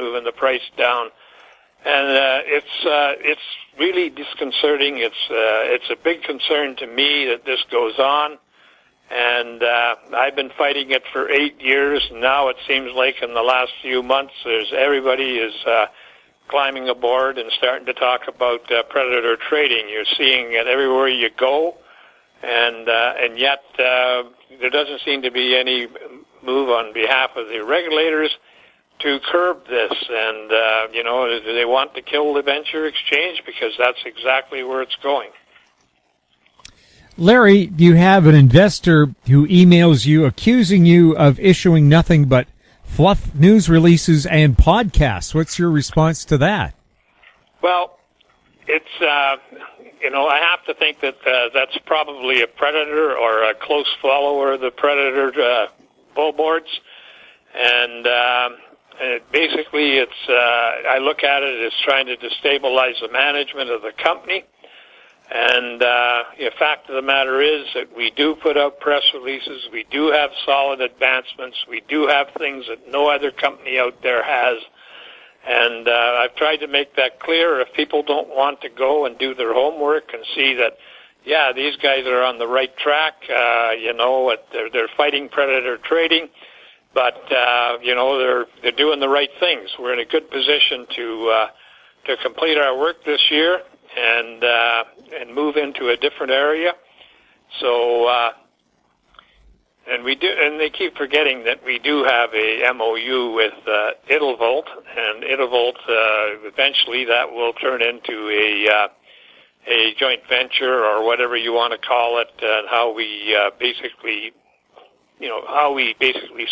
And it's really disconcerting. It's a big concern to me that this goes on. And I've been fighting it for 8 years. Now it seems like in the last few months, everybody is climbing aboard and starting to talk about predator trading. You're seeing it everywhere you go, and yet there doesn't seem to be any move on behalf of the regulators to curb this. And do they want to kill the venture exchange? Because that's exactly where it's going. Larry, you have an investor who emails you accusing you of issuing nothing but fluff news releases and podcasts. What's your response to that? Well, it's, I have to think that that's probably a predator or a close follower of the predator billboards. And basically, I look at it as trying to destabilize the management of the company. And the fact of the matter is that we do put out press releases. We do have solid advancements. We do have things that no other company out there has. And I've tried to make that clear. If people don't want to go and do their homework and see that, yeah, these guys are on the right track, they're fighting predator trading, but, they're doing the right things. We're in a good position to complete our work this year and move into a different area. So, and they keep forgetting that we do have a MOU with Italvolt, and Italvolt eventually that will turn into a joint venture or whatever you want to call it, and how we basically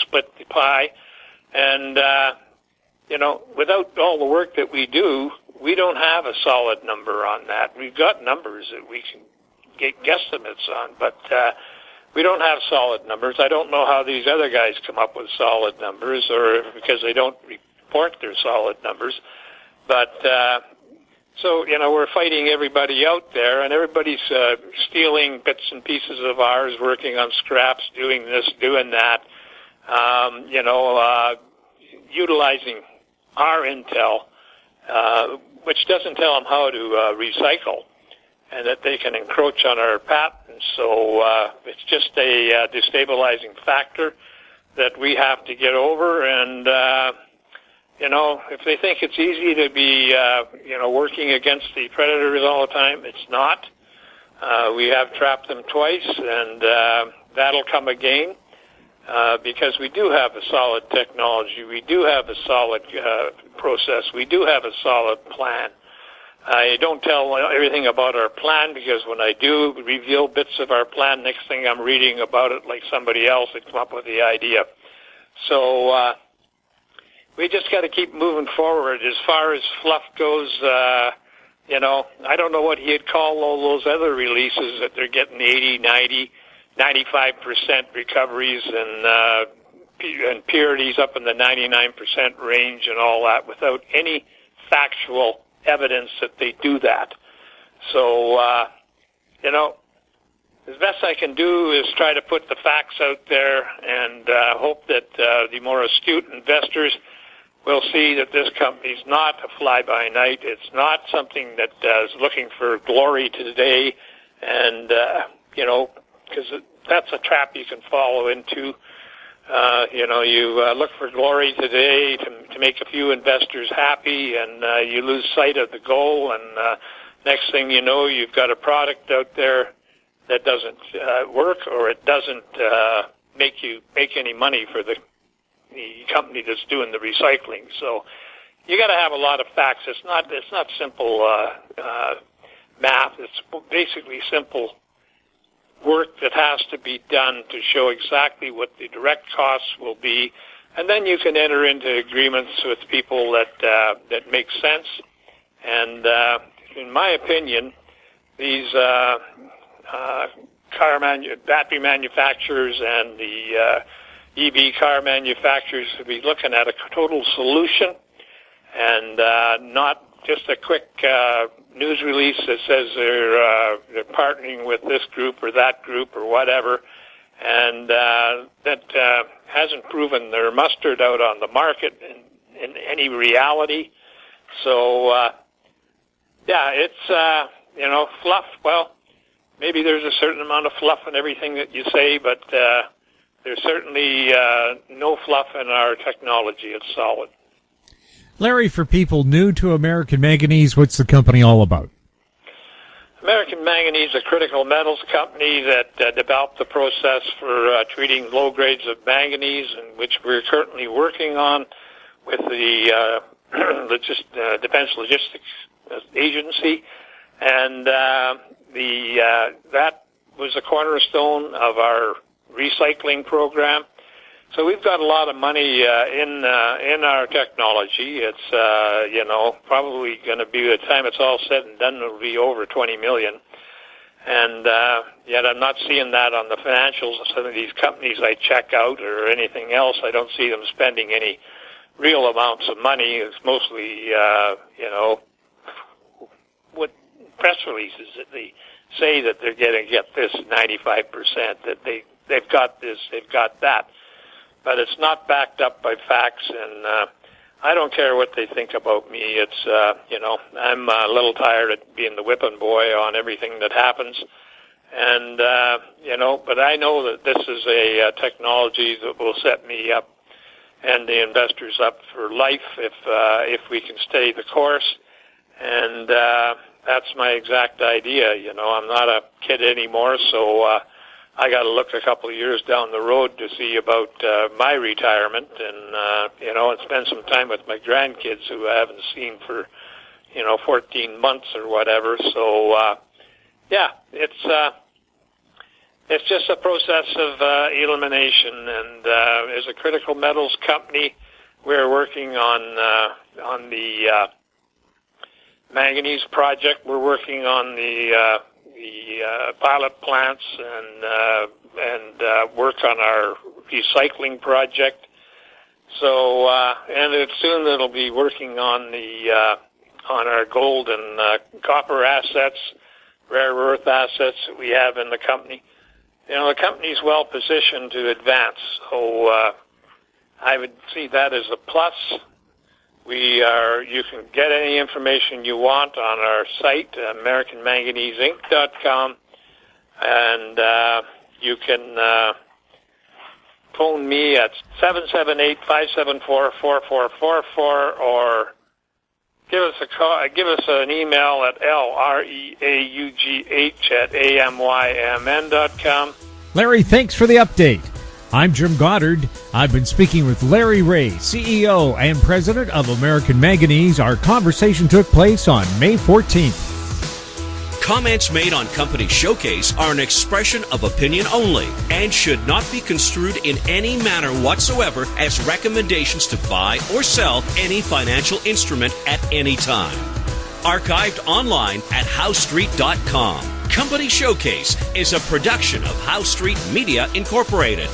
split the pie. And without all the work that we do, we don't have a solid number on that. We've got numbers that we can get guesstimates on, but we don't have solid numbers. I don't know how these other guys come up with solid numbers, or because they don't report their solid numbers. But so we're fighting everybody out there, and everybody's stealing bits and pieces of ours, working on scraps, doing this, doing that. Utilizing our intel, which doesn't tell them how to recycle, and that they can encroach on our patents. So it's just a destabilizing factor that we have to get over. And, if they think it's easy to be, working against the predators all the time, it's not. We have trapped them twice, and that'll come again. Because we do have a solid technology, we do have a solid process, we do have a solid plan. I don't tell everything about our plan, because when I do reveal bits of our plan, next thing I'm reading about it like somebody else had come up with the idea. So we just got to keep moving forward. As far as fluff goes, I don't know what he'd call all those other releases that they're getting 80, 90, 95% recoveries and purities up in the 99% range and all that, without any factual evidence that they do that. So, as best I can do is try to put the facts out there and hope that the more astute investors will see that this company's not a fly-by-night. It's not something that is looking for glory today, and, because that's a trap you can follow into. You look for glory today to make a few investors happy, and you lose sight of the goal, and next thing you know, you've got a product out there that doesn't work, or it doesn't make any money for the company that's doing the recycling. So you got to have a lot of facts. It's not simple math. It's basically simple work that has to be done to show exactly what the direct costs will be, and then you can enter into agreements with people that make sense. And in my opinion, these battery manufacturers and the EV car manufacturers should be looking at a total solution, and not just a quick news release that says they're partnering with this group or that group or whatever, and that hasn't proven their mustard out on the market in any reality. So, it's, fluff. Well, maybe there's a certain amount of fluff in everything that you say, but there's certainly no fluff in our technology. It's solid. Larry, for people new to American Manganese, what's the company all about? American Manganese is a critical metals company that developed the process for treating low grades of manganese, in which we're currently working on with the Defense Logistics Agency. And that was a cornerstone of our recycling program. So we've got a lot of money in our technology. It's probably going to be, by the time it's all said and done, it'll be over 20 million. And yet I'm not seeing that on the financials of some of these companies I check out or anything else. I don't see them spending any real amounts of money. It's mostly, what press releases that they say that they're going to get this 95%, that they've got this, they've got that. But it's not backed up by facts, and I don't care what they think about me. It's, I'm a little tired of being the whipping boy on everything that happens. And, but I know that this is a technology that will set me up and the investors up for life if we can stay the course. And that's my exact idea. I'm not a kid anymore, so I got to look a couple of years down the road to see about my retirement and spend some time with my grandkids who I haven't seen for 14 months or whatever. So it's just a process of elimination. And as a critical metals company, we're working on the manganese project. We're working on the pilot plants and work on our recycling project. So and soon it'll be working on on our gold and copper assets, rare earth assets that we have in the company. The company's well positioned to advance, so I would see that as a plus. You can get any information you want on our site, AmericanManganeseInc.com, and you can phone me at 778-574-4444 or give us a call. Give us an email at LREAUGH@AMYMN.com. Larry, thanks for the update. I'm Jim Goddard. I've been speaking with Larry Ray, CEO and President of American Manganese. Our conversation took place on May 14th. Comments made on Company Showcase are an expression of opinion only and should not be construed in any manner whatsoever as recommendations to buy or sell any financial instrument at any time. Archived online at HowStreet.com. Company Showcase is a production of How Street Media Incorporated.